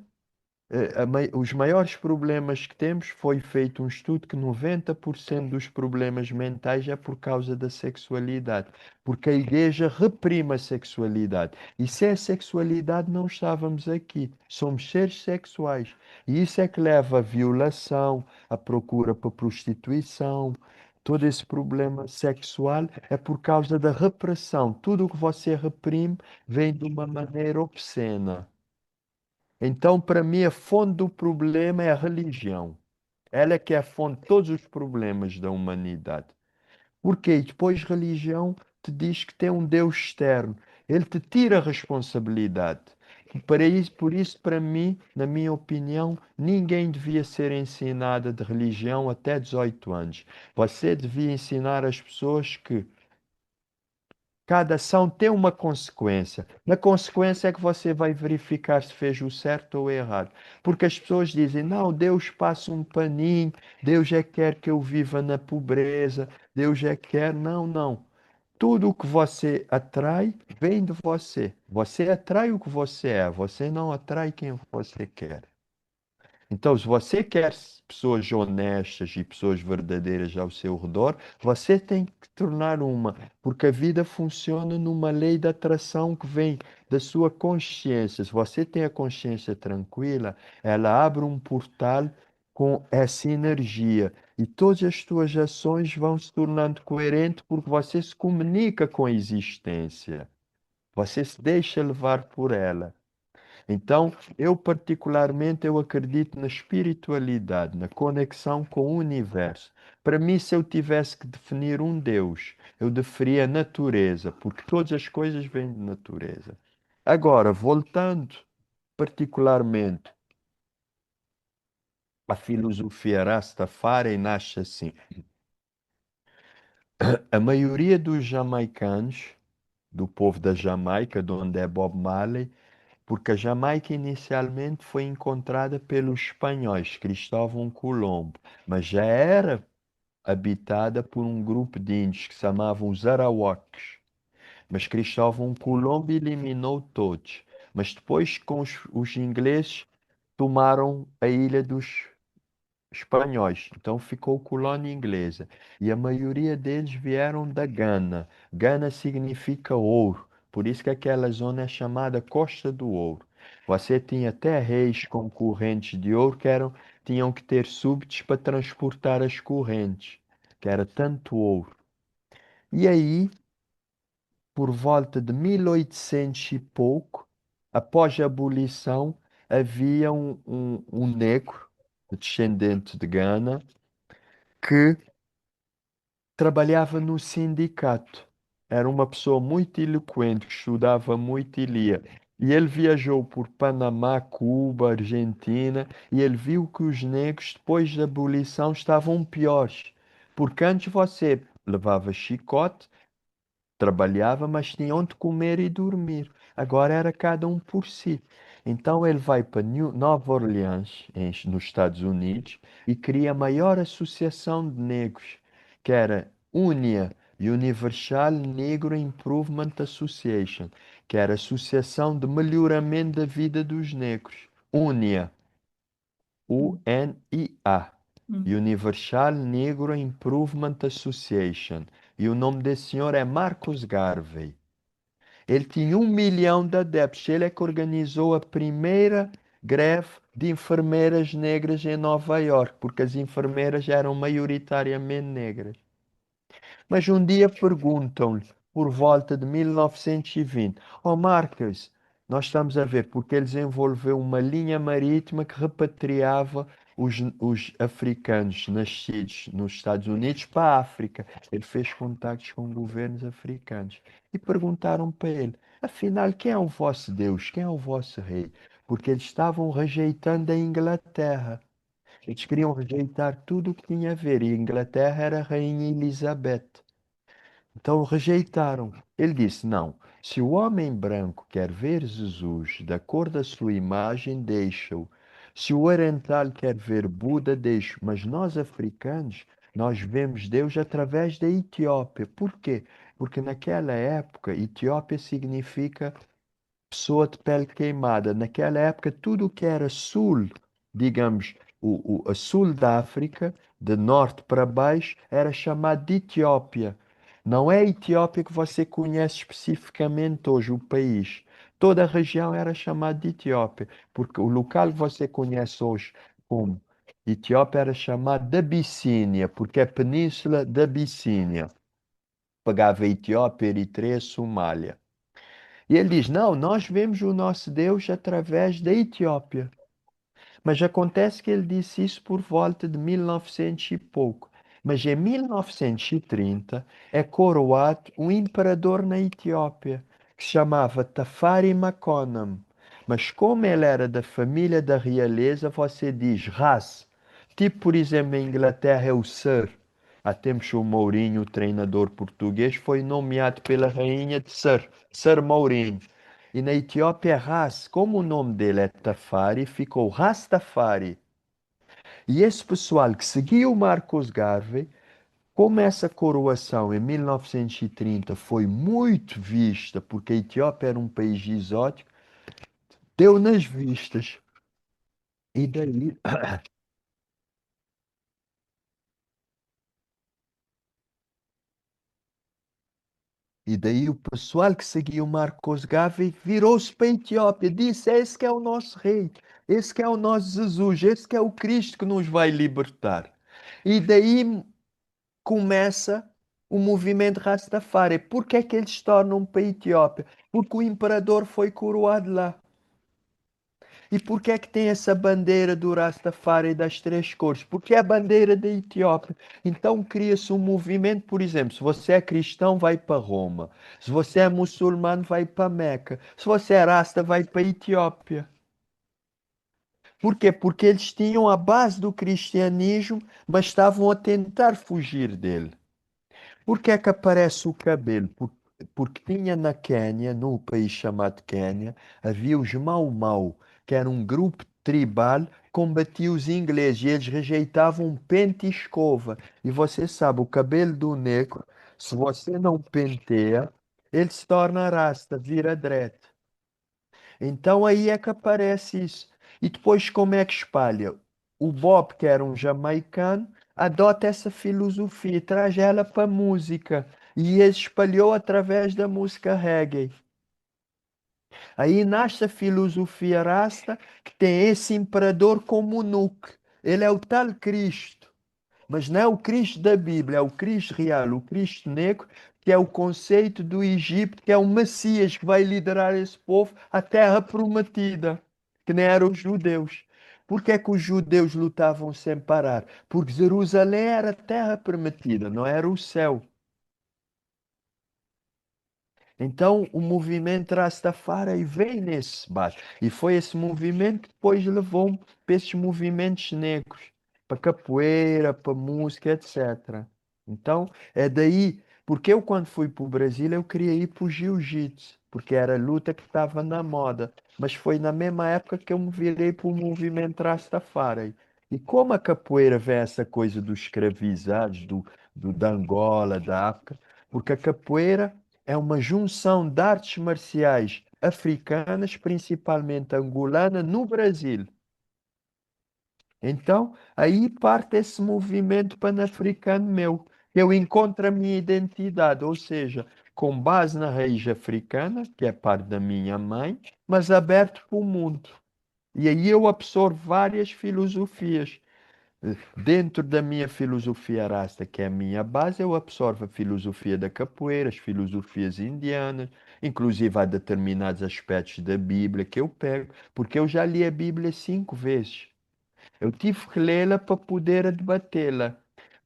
os maiores problemas que temos, foi feito um estudo que 90% dos problemas mentais é por causa da sexualidade, porque a igreja reprime a sexualidade. E sem a sexualidade não estávamos aqui. Somos seres sexuais. E isso é que leva à violação, à procura por prostituição. Todo esse problema sexual é por causa da repressão. Tudo o que você reprime vem de uma maneira obscena. Então, para mim, a fonte do problema é a religião. Ela é que é a fonte de todos os problemas da humanidade. Porque depois religião te diz que tem um Deus externo. Ele te tira a responsabilidade. Por isso, para mim, na minha opinião, ninguém devia ser ensinado de religião até 18 anos. Você devia ensinar as pessoas que cada ação tem uma consequência. Na consequência é que você vai verificar se fez o certo ou o errado. Porque as pessoas dizem, não, Deus passa um paninho, Deus é que quer que eu viva na pobreza, Deus é que quer. Não, não. Tudo o que você atrai vem de você. Você atrai o que você é, você não atrai quem você quer. Então, se você quer pessoas honestas e pessoas verdadeiras ao seu redor, você tem que tornar uma, porque a vida funciona numa lei de atração que vem da sua consciência. Se você tem a consciência tranquila, ela abre um portal com essa energia e todas as suas ações vão se tornando coerentes porque você se comunica com a existência. Você se deixa levar por ela. Então, eu particularmente eu acredito na espiritualidade, na conexão com o universo. Para mim, se eu tivesse que definir um Deus, eu definiria a natureza, porque todas as coisas vêm de natureza. Agora, voltando particularmente à filosofia Rastafari, nasce assim. A maioria dos jamaicanos, do povo da Jamaica, de onde é Bob Marley, porque a Jamaica inicialmente foi encontrada pelos espanhóis, Cristóvão Colombo, mas já era habitada por um grupo de índios que se chamavam os Arawakes. Mas Cristóvão Colombo eliminou todos. Mas depois, com os ingleses, tomaram a ilha dos espanhóis, então ficou colônia inglesa. E a maioria deles vieram da Gana. Gana significa ouro, por isso que aquela zona é chamada Costa do Ouro. Você tinha até reis com correntes de ouro tinham que ter súbditos para transportar as correntes, que era tanto ouro. E aí, por volta de 1800 e pouco, após a abolição, havia um negro, descendente de Gana, que trabalhava no sindicato. Era uma pessoa muito eloquente, que estudava muito e lia. E ele viajou por Panamá, Cuba, Argentina, e ele viu que os negros, depois da abolição, estavam piores. Porque antes você levava chicote, trabalhava, mas tinha onde comer e dormir. Agora era cada um por si. Então ele vai para Nova Orleans, nos Estados Unidos, e cria a maior associação de negros, que era UNIA, Universal Negro Improvement Association, que era a Associação de Melhoramento da Vida dos Negros. UNIA, UNIA. Hum. Universal Negro Improvement Association. E o nome desse senhor é Marcus Garvey. Ele tinha 1 milhão de adeptos. Ele é que organizou a primeira greve de enfermeiras negras em Nova York, porque as enfermeiras eram maioritariamente negras. Mas um dia perguntam-lhe, por volta de 1920, ó Marcus, nós estamos a ver, porque ele desenvolveu uma linha marítima que repatriava os africanos nascidos nos Estados Unidos para a África. Ele fez contactos com governos africanos. E perguntaram para ele, afinal, quem é o vosso Deus? Quem é o vosso rei? Porque eles estavam rejeitando a Inglaterra. Eles queriam rejeitar tudo o que tinha a ver. E a Inglaterra era a Rainha Elizabeth. Então rejeitaram. Ele disse: não, se o homem branco quer ver Jesus da cor da sua imagem, deixa-o. Se o oriental quer ver Buda, deixa-o. Mas nós africanos, nós vemos Deus através da Etiópia. Por quê? Porque naquela época, Etiópia significa pessoa de pele queimada. Naquela época, tudo o que era sul, digamos, a sul da África, de norte para baixo, era chamado de Etiópia. Não é a Etiópia que você conhece especificamente hoje, o país. Toda a região era chamada de Etiópia, porque o local que você conhece hoje como Etiópia era chamado de Abissínia, porque é a península da Abissínia. Pegava a Etiópia, Eritreia, Somália. E ele diz: não, nós vemos o nosso Deus através da Etiópia. Mas acontece que ele disse isso por volta de 1900 e pouco. Mas em 1930 é coroado um imperador na Etiópia, que se chamava Tafari Makonnen. Mas como ele era da família da realeza, você diz Ras. Tipo, por exemplo, em Inglaterra é o Sir. Há tempos o Mourinho, o treinador português, foi nomeado pela rainha de Sir, Sir Mourinho. E na Etiópia é Ras. Como o nome dele é Tafari, ficou Rastafari. E esse pessoal que seguiu o Marcos Garvey, como essa coroação em 1930 foi muito vista, porque a Etiópia era um país exótico, deu nas vistas. E daí, e daí o pessoal que seguia o Marcos Garvey virou-se para a Etiópia, disse: esse que é o nosso rei, esse que é o nosso Jesus, esse que é o Cristo que nos vai libertar. E daí começa o movimento Rastafari. Por que é que eles se tornam para a Etiópia? Porque o imperador foi coroado lá. E por que é que tem essa bandeira do Rastafari das três cores? Porque é a bandeira da Etiópia. Então cria-se um movimento, por exemplo, se você é cristão, vai para Roma. Se você é muçulmano, vai para Meca. Se você é rasta, vai para a Etiópia. Por quê? Porque eles tinham a base do cristianismo, mas estavam a tentar fugir dele. Por que é que aparece o cabelo? Porque tinha na Quênia, num país chamado Quênia, havia os Mau Mau, que era um grupo tribal que combatia os ingleses e eles rejeitavam um pente e escova. E você sabe, o cabelo do negro, se você não penteia, ele se torna rasta, vira dread. Então aí é que aparece isso. E depois como é que espalha? O Bob, que era um jamaicano, adota essa filosofia e traz ela para a música. E ele espalhou através da música reggae. Aí nasce a filosofia rasta, que tem esse imperador como nuque. Ele é o tal Cristo. Mas não é o Cristo da Bíblia, é o Cristo real, o Cristo negro, que é o conceito do Egito, que é o Messias que vai liderar esse povo à terra prometida, que nem eram os judeus. Por que é que os judeus lutavam sem parar? Porque Jerusalém era a terra prometida, não era o céu. Então, o movimento Rastafari vem nesse base. E foi esse movimento que depois levou para esses movimentos negros, para capoeira, para música, etc. Então, é daí, porque eu quando fui para o Brasil, eu queria ir para o jiu-jitsu, porque era a luta que estava na moda. Mas foi na mesma época que eu me virei para o movimento Rastafari. E como a capoeira vê essa coisa dos escravizados, da Angola, da África, porque a capoeira é uma junção de artes marciais africanas, principalmente angolana, no Brasil. Então, aí parte esse movimento pan-africano meu. Eu encontro a minha identidade, ou seja, com base na raiz africana, que é parte da minha mãe, mas aberto para o mundo. E aí eu absorvo várias filosofias. Dentro da minha filosofia rasta, que é a minha base, eu absorvo a filosofia da capoeira, as filosofias indianas, inclusive há determinados aspectos da Bíblia que eu pego, porque eu já li a Bíblia 5 vezes. Eu tive que lê-la para poder debatê-la,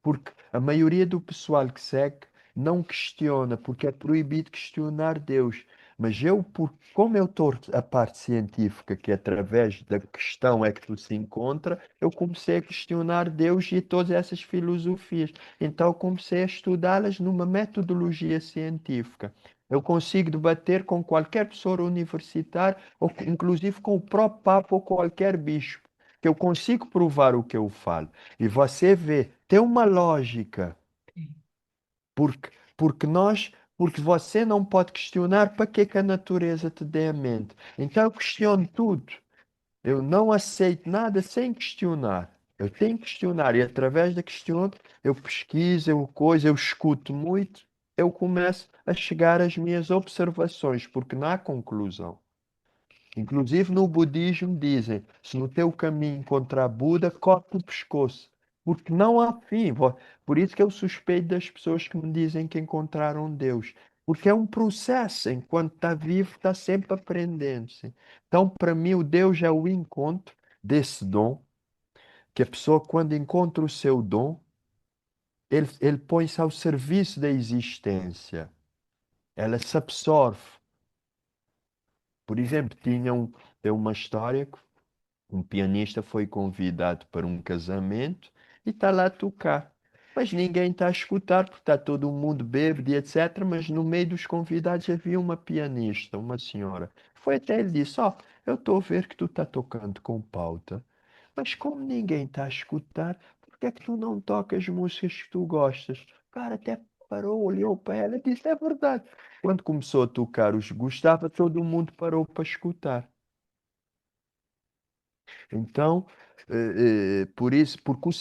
porque a maioria do pessoal que segue não questiona, porque é proibido questionar Deus. Mas eu, como eu estou a parte científica, que através da questão é que tu se encontra, eu comecei a questionar Deus e todas essas filosofias. Então eu comecei a estudá-las numa metodologia científica. Eu consigo debater com qualquer pessoa universitária, ou inclusive com o próprio Papa ou qualquer bispo que eu consigo provar o que eu falo. E você vê, tem uma lógica, porque você não pode questionar para que a natureza te dê a mente. Então eu questiono tudo. Eu não aceito nada sem questionar. Eu tenho que questionar e através da questão eu pesquiso, eu escuto muito, eu começo a chegar às minhas observações, porque não há conclusão. Inclusive no budismo dizem, se no teu caminho encontrar Buda, corta o pescoço, porque não há fim. Por isso que eu suspeito das pessoas que me dizem que encontraram Deus, porque é um processo, enquanto está vivo, está sempre aprendendo-se. Então, para mim, o Deus é o encontro desse dom, que a pessoa, quando encontra o seu dom, ele põe-se ao serviço da existência, ela se absorve. Por exemplo, tem uma história que um pianista foi convidado para um casamento e está lá a tocar. Mas ninguém está a escutar, porque está todo mundo bêbado e etc. Mas no meio dos convidados havia uma pianista, uma senhora. Foi até ele disse: Ó, eu estou a ver que tu está tocando com pauta, mas como ninguém está a escutar, por que é que tu não tocas músicas que tu gostas? O cara até parou, olhou para ela e disse: É verdade. Quando começou a tocar os que gostava, todo mundo parou para escutar. Então, por isso, porque o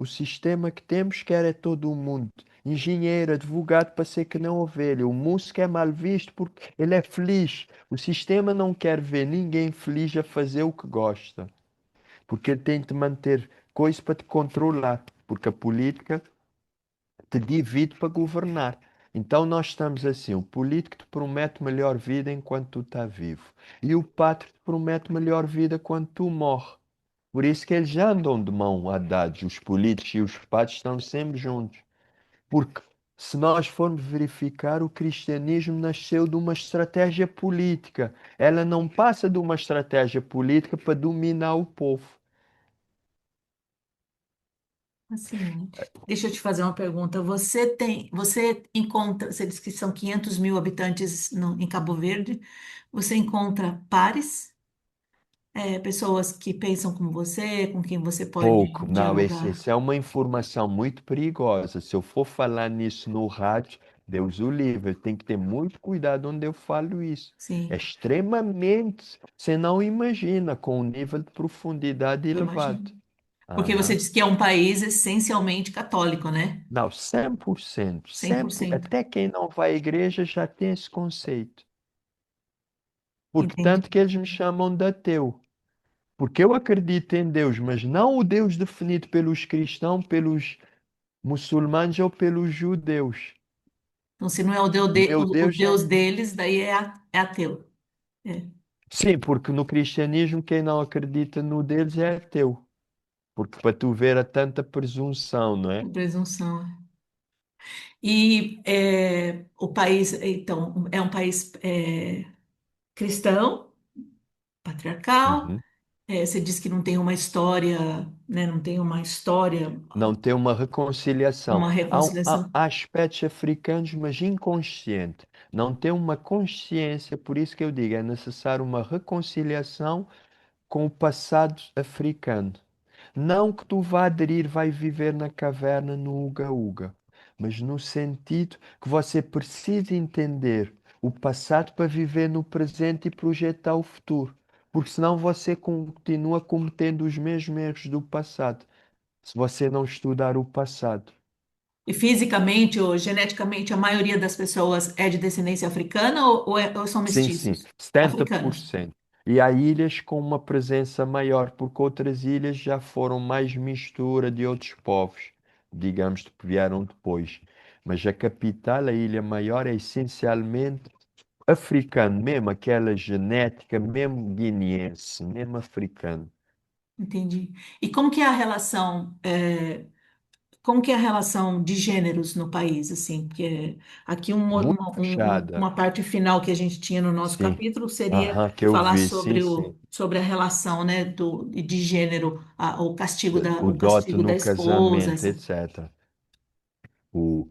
sistema que temos quer é todo mundo, engenheiro, advogado, para ser que não ovelha. O músico é mal visto porque ele é feliz. O sistema não quer ver ninguém feliz a fazer o que gosta, porque ele tem de manter coisas para te controlar, porque a política te divide para governar. Então nós estamos assim, o político te promete melhor vida enquanto tu estás vivo. E o padre te promete melhor vida quando tu morres. Por isso que eles já andam de mão dadas, os políticos e os padres estão sempre juntos. Porque se nós formos verificar, o cristianismo nasceu de uma estratégia política. Ela não passa de uma estratégia política para dominar o povo. Assim, deixa eu te fazer uma pergunta. Você encontra, você disse que são 500 mil habitantes em Cabo Verde. Você encontra pares, pessoas que pensam como você, com quem você pode Pouco. Não, dialogar? esse é uma informação muito perigosa. Se eu for falar nisso no rádio, Deus o livre, eu tenho que ter muito cuidado onde eu falo isso. É Sim, extremamente, você não imagina, com um nível de profundidade eu imagino. elevado. Porque você Aham. disse que é um país essencialmente católico, né? Não, 100%, 100%. até quem não vai à igreja já tem esse conceito. Porque Entendi. tanto que eles me chamam de ateu. Porque eu acredito em Deus, mas não o Deus definido pelos cristãos, pelos muçulmanos ou pelos judeus. Então, se não é o O meu o Deus é. Deus deles, daí é ateu. É, Sim, porque no cristianismo quem não acredita no deles é ateu. Porque para tu ver a tanta presunção, não a é? presunção. E o país, então, é um país cristão, patriarcal. Uhum. Você diz que não tem uma história, né? Não tem uma história, Não tem uma reconciliação. uma Há reconciliação. há aspectos africanos, mas inconsciente. Não tem uma consciência, por isso que eu digo, é necessário uma reconciliação com o passado africano. Não que tu vá aderir, vai viver na caverna no Uga-Uga, mas no sentido que você precisa entender o passado para viver no presente e projetar o futuro. Porque senão você continua cometendo os mesmos erros do passado, se você não estudar o passado. E fisicamente ou geneticamente, a maioria das pessoas é de descendência africana ou são Sim, sim, mestiços? Africanos. 70%. E há ilhas com uma presença maior, porque outras ilhas já foram mais mistura de outros povos, digamos, que vieram depois. Mas a capital, a ilha maior, é essencialmente africano, mesmo aquela genética, mesmo guineense, mesmo africano. Entendi. E como que é a relação? Como que é a relação de gêneros no país, assim? Porque aqui Muito puxada. uma parte final que a gente tinha no nosso Sim. capítulo seria Aham, que eu falar vi, sim, sim. sobre a relação, né, de gênero, O o dote castigo da no esposa. casamento, etc. O,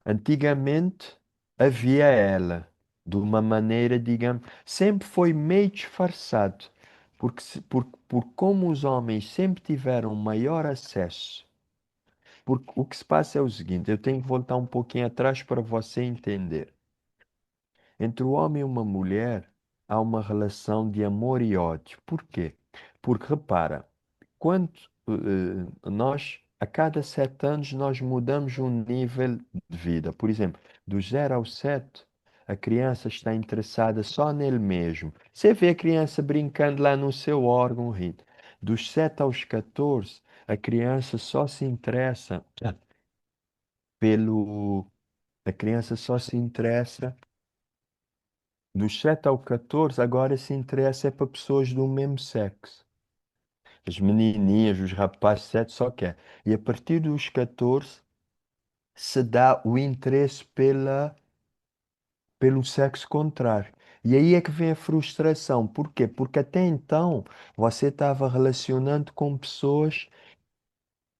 Antigamente havia ela, de uma maneira, digamos, sempre foi meio disfarçado, porque, por como os homens sempre tiveram maior acesso. Porque o que se passa é o seguinte, eu tenho que voltar um pouquinho atrás para você entender. Entre o homem e uma mulher há uma relação de amor e ódio. Por quê? Porque repara, quando nós, a cada 7 anos, nós mudamos um nível de vida. Por exemplo, do 0 ao 7, a criança está interessada só nele mesmo. Você vê a criança brincando lá no seu órgão, rindo. Dos 7 aos 14, a criança só se interessa pelo. A criança só se interessa dos 7 ao 14, agora se interessa é para pessoas do mesmo sexo. As menininhas, os rapazes, 7 só quer. E a partir dos 14 se dá o interesse pelo sexo contrário. E aí é que vem a frustração. Por quê? Porque até então você estava relacionando com pessoas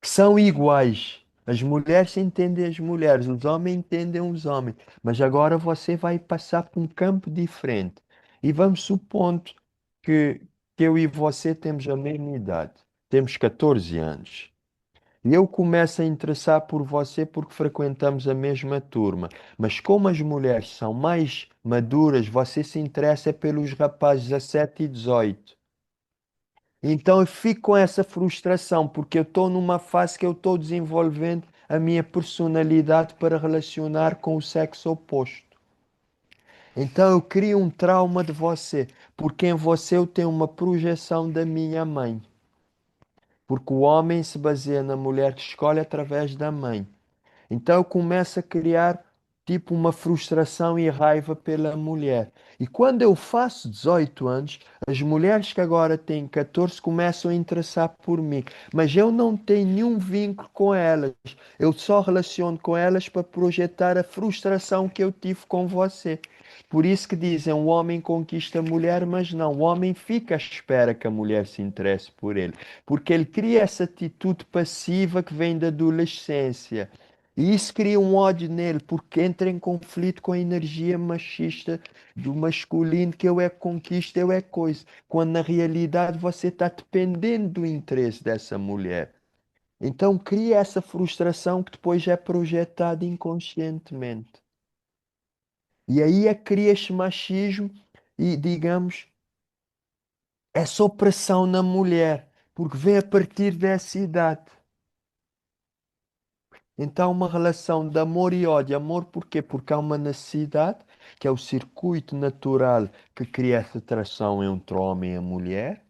que são iguais. As mulheres entendem as mulheres, os homens entendem os homens. Mas agora você vai passar por um campo diferente. E vamos supondo que, que eu e você temos a mesma idade. Temos 14 anos. E eu começo a interessar por você porque frequentamos a mesma turma. Mas como as mulheres são mais maduras, você se interessa pelos rapazes 17 e 18. Então eu fico com essa frustração, porque eu estou numa fase que eu estou desenvolvendo a minha personalidade para relacionar com o sexo oposto. Então eu crio um trauma de você, porque em você eu tenho uma projeção da minha mãe. Porque o homem se baseia na mulher que escolhe através da mãe. Então eu começo a criar tipo uma frustração e raiva pela mulher. E quando eu faço 18 anos, as mulheres que agora têm 14 começam a interessar por mim. Mas eu não tenho nenhum vínculo com elas. Eu só relaciono com elas para projetar a frustração que eu tive com você. Por isso que dizem, o homem conquista a mulher, mas não, o homem fica à espera que a mulher se interesse por ele, porque ele cria essa atitude passiva que vem da adolescência. E isso cria um ódio nele, porque entra em conflito com a energia machista do masculino, que eu é conquista, eu é coisa. Quando na realidade você está dependendo do interesse dessa mulher. Então cria essa frustração que depois é projetada inconscientemente. E aí é que cria-se machismo e, digamos, essa opressão na mulher, porque vem a partir dessa idade. Então, uma relação de amor e ódio. Amor porquê? Porque há uma necessidade, que é o circuito natural que cria essa atração entre o homem e a mulher,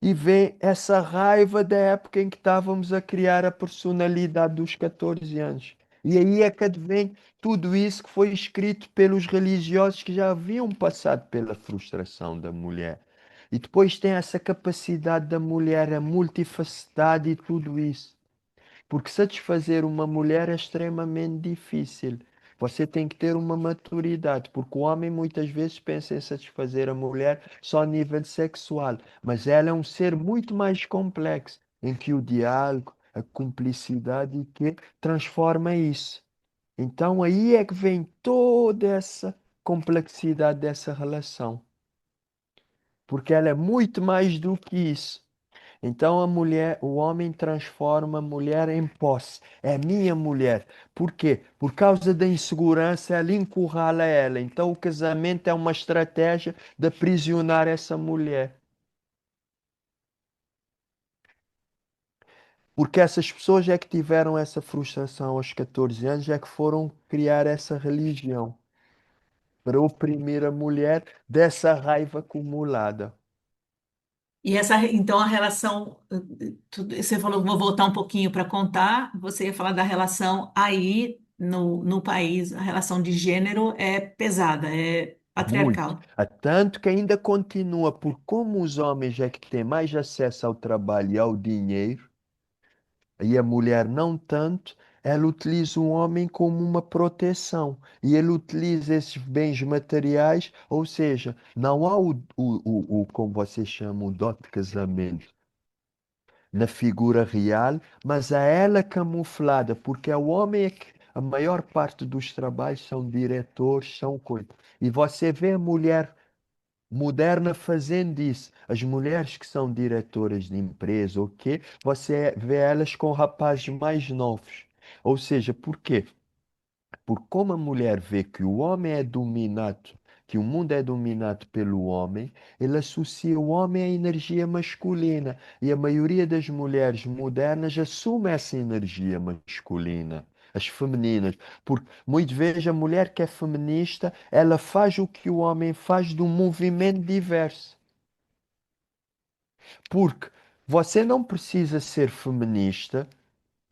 e vem essa raiva da época em que estávamos a criar a personalidade dos 14 anos. E aí é que advém tudo isso que foi escrito pelos religiosos que já haviam passado pela frustração da mulher. E depois tem essa capacidade da mulher, a multifacetada e tudo isso. Porque satisfazer uma mulher é extremamente difícil. Você tem que ter uma maturidade, porque o homem muitas vezes pensa em satisfazer a mulher só a nível sexual, mas ela é um ser muito mais complexo, em que o diálogo, a cumplicidade e que transforma isso. Então aí é que vem toda essa complexidade dessa relação, porque ela é muito mais do que isso. Então a mulher, o homem transforma a mulher em posse. É minha mulher. Por quê? Por causa da insegurança, ela encurrala ela. Então o casamento é uma estratégia de aprisionar essa mulher. Porque essas pessoas é que tiveram essa frustração aos 14 anos, é que foram criar essa religião para oprimir a mulher dessa raiva acumulada. E essa, então a relação, você falou, vou voltar um pouquinho para contar, você ia falar da relação aí no país, a relação de gênero é pesada, é Muito. patriarcal. Há tanto que ainda continua, por como os homens é que têm mais acesso ao trabalho e ao dinheiro, e a mulher não tanto, ela utiliza o homem como uma proteção. E ele utiliza esses bens materiais, ou seja, não há como vocês chamam, o dote de casamento na figura real, mas a ela camuflada, porque é o homem é que a maior parte dos trabalhos são diretores, são coisas. E você vê a mulher moderna fazendo isso. As mulheres que são diretoras de empresa, o quê? Você vê elas com rapazes mais novos. Ou seja, por quê? Porque como a mulher vê que o homem é dominado, que o mundo é dominado pelo homem, ele associa o homem à energia masculina. E a maioria das mulheres modernas assume essa energia masculina. As femininas, porque muitas vezes a mulher que é feminista, ela faz o que o homem faz de um movimento diverso. Porque você não precisa ser feminista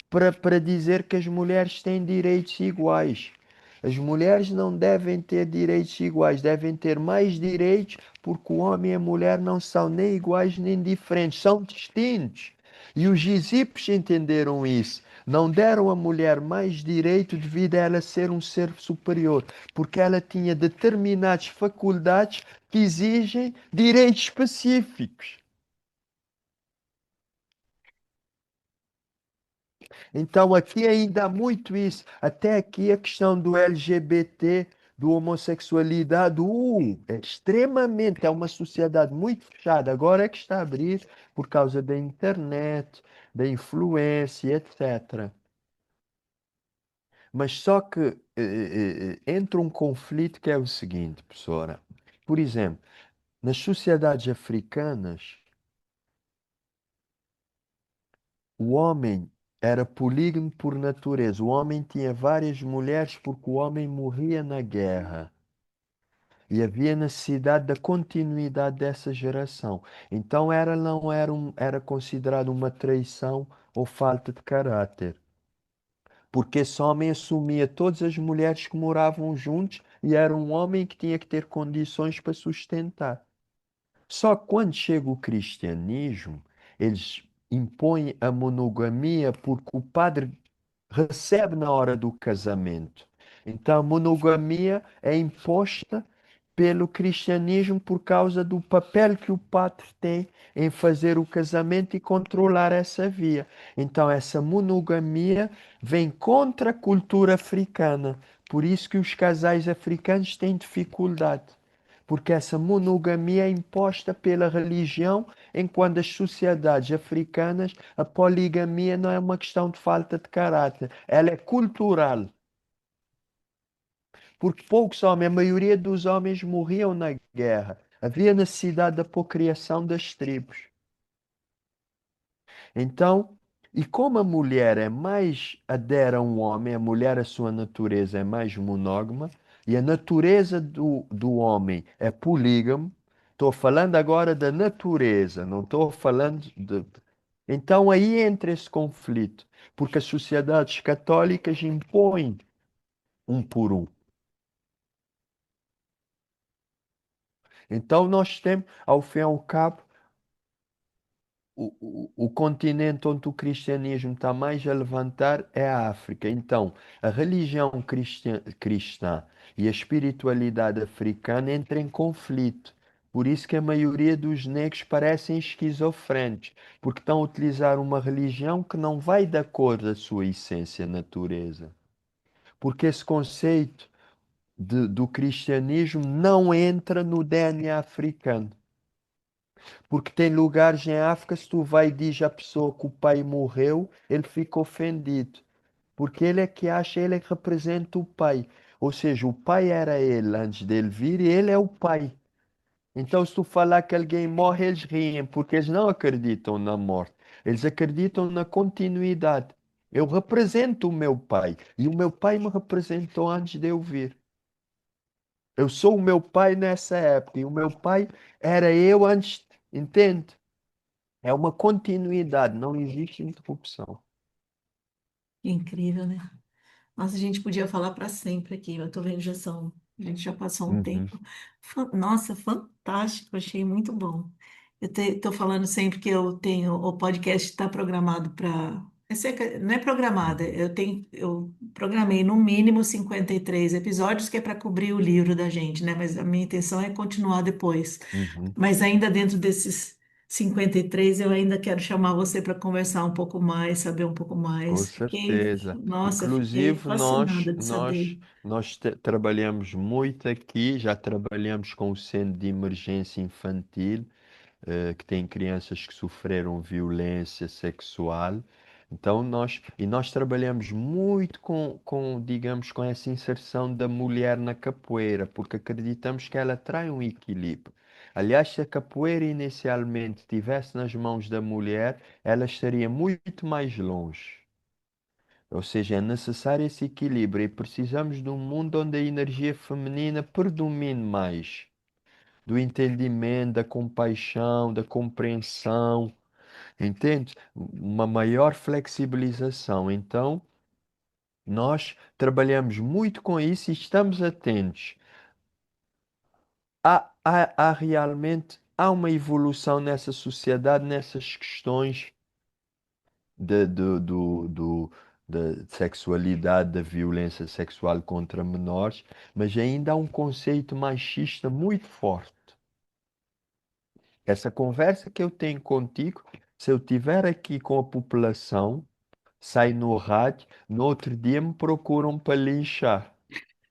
para dizer que as mulheres têm direitos iguais. As mulheres não devem ter direitos iguais, devem ter mais direitos, porque o homem e a mulher não são nem iguais nem diferentes, são distintos. E os egípcios entenderam isso. Não deram à mulher mais direito devido a ela ser um ser superior, porque ela tinha determinadas faculdades que exigem direitos específicos. Então aqui ainda há muito isso. Até aqui a questão do LGBT, do homossexualidade, é extremamente, é uma sociedade muito fechada. Agora é que está a abrir por causa da internet, da influência, etc. Mas só que entra um conflito que é o seguinte, professora. Por exemplo, nas sociedades africanas, o homem era polígamo por natureza. O homem tinha várias mulheres porque o homem morria na guerra. E havia necessidade da continuidade dessa geração. Então era, não era, era considerado uma traição ou falta de caráter. Porque esse homem assumia todas as mulheres que moravam juntos e era um homem que tinha que ter condições para sustentar. Só que quando chega o cristianismo, eles impõem a monogamia porque o padre recebe na hora do casamento. Então, a monogamia é imposta pelo cristianismo por causa do papel que o padre tem em fazer o casamento e controlar essa via. Então, essa monogamia vem contra a cultura africana. Por isso que os casais africanos têm dificuldade. Porque essa monogamia é imposta pela religião, enquanto as sociedades africanas, a poligamia não é uma questão de falta de caráter, ela é cultural. Porque poucos homens, a maioria dos homens morriam na guerra. Havia necessidade da procriação das tribos. Então, e como a mulher é mais adere a um homem, a mulher, a sua natureza é mais monógama, e a natureza do homem é polígamo, estou falando agora da natureza, não estou falando de. Então aí entra esse conflito, porque as sociedades católicas impõem um por um. Então nós temos, ao fim e ao cabo, o continente onde o cristianismo está mais a levantar é a África. Então, a religião cristã e a espiritualidade africana entram em conflito. Por isso que a maioria dos negros parecem esquizofrénicos, porque estão a utilizar uma religião que não vai de acordo com a sua essência, natureza. Porque esse conceito do cristianismo não entra no DNA africano. Porque tem lugares em África, se tu vai e diz à pessoa que o pai morreu, ele fica ofendido. Porque ele é que acha, ele é que representa o pai. Ou seja, o pai era ele antes dele vir e ele é o pai. Então, se tu falar que alguém morre, eles riem, porque eles não acreditam na morte. Eles acreditam na continuidade. Eu represento o meu pai e o meu pai me representou antes de eu vir. Eu sou o meu pai nessa época e o meu pai era eu antes, entende? É uma continuidade, não existe interrupção. Incrível, né? Nossa, a gente podia falar para sempre aqui. Eu tô vendo a gente já passou um Uhum, tempo. Nossa, fantástico, achei muito bom. Tô falando sempre que eu tenho o podcast está programado para não é programada, uhum, eu programei no mínimo 53 episódios que é para cobrir o livro da gente, né? Mas a minha intenção é continuar depois. uhum. Mas ainda dentro desses 53, eu ainda quero chamar você para conversar um pouco mais, saber um pouco Com mais. certeza. Nossa, fiquei Inclusive, nós, fascinada de nós, saber. nós trabalhamos muito aqui, já trabalhamos com o Centro de Emergência Infantil, que tem crianças que sofreram violência sexual. Então, nós trabalhamos muito digamos, com essa inserção da mulher na capoeira, porque acreditamos que ela traz um equilíbrio. Aliás, se a capoeira inicialmente estivesse nas mãos da mulher, ela estaria muito mais longe. Ou seja, é necessário esse equilíbrio e precisamos de um mundo onde a energia feminina predomine mais, do entendimento, da compaixão, da compreensão, entende? Uma maior flexibilização. Então, nós trabalhamos muito com isso e estamos atentos. Há realmente há uma evolução nessa sociedade, nessas questões de, do, do, do, da sexualidade, da violência sexual contra menores, mas ainda há um conceito machista muito forte. Essa conversa que eu tenho contigo, se eu tiver aqui com a população, sai no rádio, no outro dia me procuram para linchar.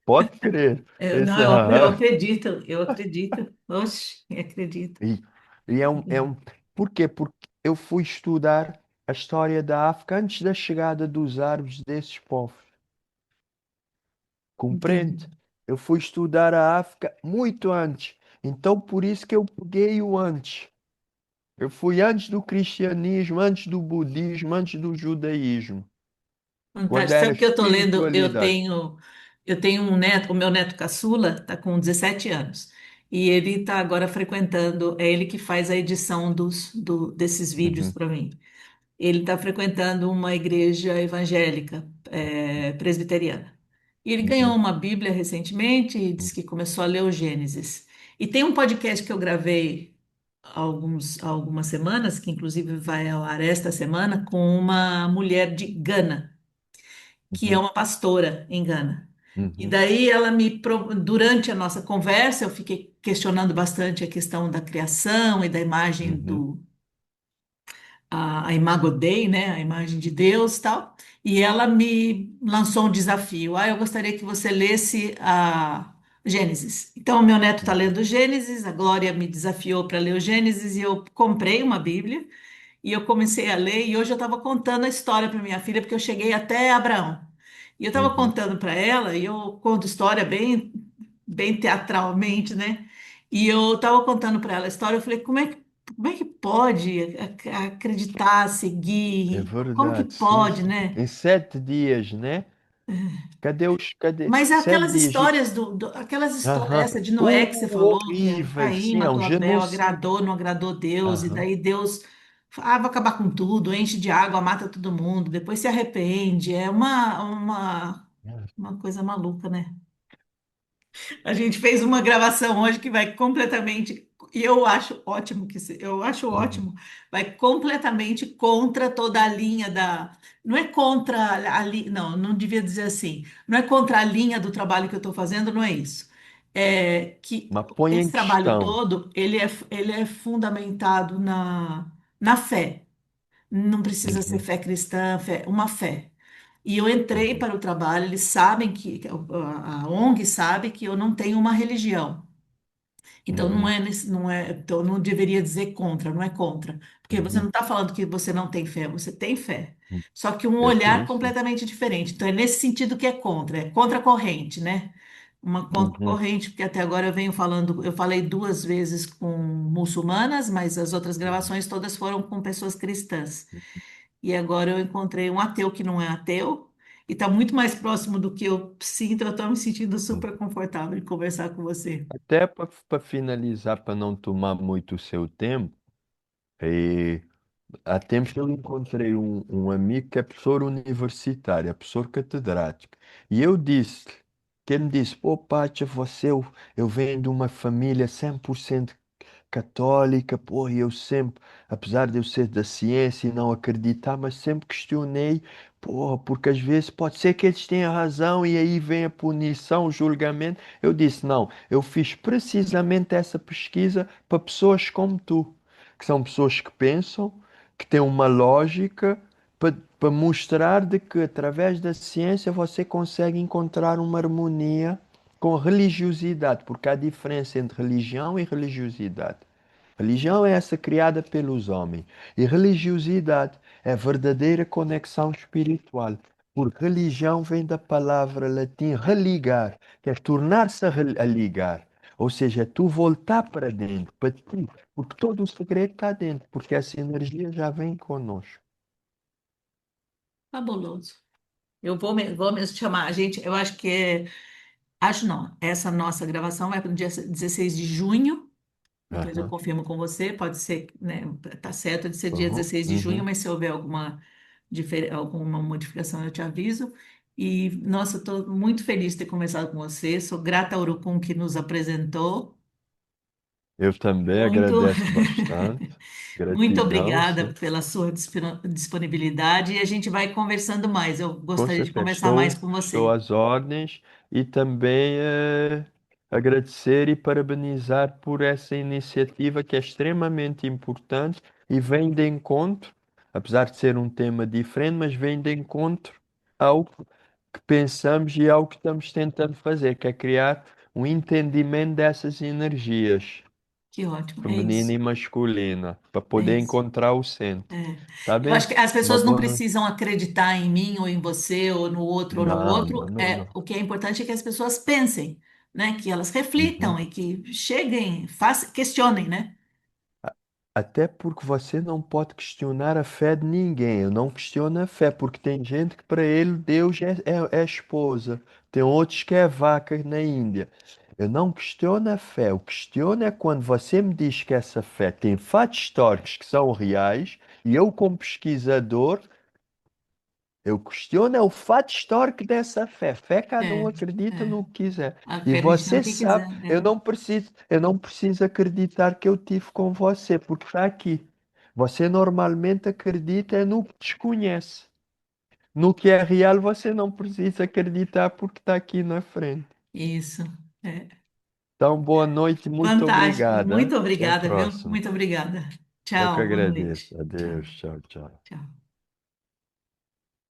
Pode crer. Não, Esse, eu aham. acredito, eu acredito. Oxe, acredito. E, e é um. Por quê? Porque eu fui estudar a história da África antes da chegada dos árabes desses povos. Entendi. Compreende? Eu fui estudar a África muito antes. Então, por isso que eu peguei o antes. Eu fui antes do cristianismo, antes do budismo, antes do judaísmo, quando Fantástico. era Sabe o que eu estou lendo? espiritualidade. Eu tenho um neto, o meu neto caçula está com 17 anos. E ele está agora frequentando, é ele que faz a edição desses vídeos Uhum, para mim. Ele está frequentando uma igreja evangélica, presbiteriana. E ele ganhou uhum, uma Bíblia recentemente e disse que começou a ler o Gênesis. E tem um podcast que eu gravei algumas semanas, que inclusive vai ao ar esta semana, com uma mulher de Gana, que é uhum, uma pastora em Gana. E uhum, daí durante a nossa conversa, eu fiquei questionando bastante a questão da criação e da imagem uhum, a Imago Dei, né, a imagem de Deus e tal, e ela me lançou um desafio. Eu gostaria que você lesse a Gênesis. Então, o meu neto está uhum, lendo Gênesis, a Glória me desafiou para ler o Gênesis e eu comprei uma Bíblia e eu comecei a ler e hoje eu estava contando a história para minha filha porque eu cheguei até Abraão. E eu estava uhum, contando para ela e eu conto história bem teatralmente, né? E eu estava contando para ela a história, eu falei, como é que pode acreditar, é seguir? Como que verdade, sim, pode, sim. né? Em 7 dias, né? Cadê? Mas Sete aquelas dias. histórias aquelas histórias, Aham. essa de Noé que você falou, que Horríveis, Caim sim, é um matou Abel, genocídio. agradou, não agradou Deus, e Aham. daí Deus vai acabar com tudo, enche de água, mata todo mundo, depois se arrepende. É uma coisa maluca, né? A gente fez uma gravação hoje que vai completamente, e eu acho ótimo eu acho Uhum, ótimo, vai completamente contra toda a linha não é contra não devia dizer assim, não é contra a linha do trabalho que eu estou fazendo, não é isso. É que mas põe esse em trabalho questão. todo, ele é fundamentado na fé. Não precisa ser Uhum, fé cristã, uma fé. E eu entrei uhum, para o trabalho, eles sabem que a ONG sabe que eu não tenho uma religião. Então uhum, então não deveria dizer contra, não é contra, porque você não uhum, está falando que você não tem fé, você tem fé. uhum. Só que um Eu olhar tenho sim. completamente diferente. Então é nesse sentido que é contra a corrente, né? Uma Uhum, contracorrente, porque até agora eu venho falando, eu falei 2 vezes com muçulmanas, mas as outras uhum, gravações todas foram com pessoas cristãs. E agora eu encontrei um ateu que não é ateu e está muito mais próximo do que eu sinto. Eu estou me sentindo uhum. super confortável de conversar com você. Até para finalizar, para não tomar muito o seu tempo, eh, há tempos eu encontrei um amigo que é professor universitário, é professor catedrático. E eu disse, que ele me disse, pô, Pátia, eu venho de uma família 100% católica, pô, e eu sempre, apesar de eu ser da ciência e não acreditar, mas sempre questionei, pô, porque às vezes pode ser que eles tenham razão e aí vem a punição, o julgamento. Eu disse, não, eu fiz precisamente essa pesquisa para pessoas como tu, que são pessoas que pensam, que têm uma lógica, para mostrar de que através da ciência você consegue encontrar uma harmonia com religiosidade, porque há diferença entre religião e religiosidade. Religião é essa criada pelos homens, e religiosidade é a verdadeira conexão espiritual. Porque religião vem da palavra latim religar, que é tornar-se a ligar. Ou seja, é tu voltar para dentro, para ti, porque todo o segredo está dentro, porque essa energia já vem conosco. Fabuloso. Vou mesmo chamar. A gente, eu acho que acho não. Essa nossa gravação vai para o dia 16 de junho. Depois eu Aham, confirmo com você. Pode ser, né? Tá certo de ser dia uhum, 16 de junho, uhum. mas se houver alguma modificação, eu te aviso. E, nossa, estou muito feliz de ter conversado com você. Sou grata ao Urucum que nos apresentou. Eu também Muito, agradeço bastante. muito Gratidão, obrigada sim. pela sua disponibilidade e a gente vai conversando mais. Eu Com gostaria de certeza. conversar mais com Estou você. às ordens e também agradecer e parabenizar por essa iniciativa que é extremamente importante e vem de encontro, apesar de ser um tema diferente, mas vem de encontro ao que pensamos e ao que estamos tentando fazer, que é criar um entendimento dessas energias, Que ótimo, é feminina isso, e masculina, para é poder isso. encontrar o centro. É. Tá Eu bem? acho que as Uma pessoas não boa noite. precisam acreditar em mim ou em você ou no outro ou no Não, não, outro. não, É, não. o que é importante é que as pessoas pensem, né? Que elas reflitam Uhum. e que cheguem, façam, questionem, né? Até porque você não pode questionar a fé de ninguém. Eu não questiono a fé, porque tem gente que para ele Deus é esposa. Tem outros que é vaca na Índia. Eu não questiono a fé. O que questiono é quando você me diz que essa fé tem fatos históricos que são reais e eu, como pesquisador, eu questiono é o fato histórico dessa fé. Fé, cada um É, acredita é. no que quiser. E Acredite no você que quiser. sabe, eu não preciso acreditar que eu tive com você, porque está aqui. Você normalmente acredita é no que desconhece. No que é real, você não precisa acreditar porque está aqui na frente. Isso. É. Então, boa noite, muito Fantástico. obrigada. Muito Até a obrigada, viu? próxima. Muito obrigada. Eu que Tchau, boa agradeço. noite. Tchau, Adeus, tchau, tchau. tchau.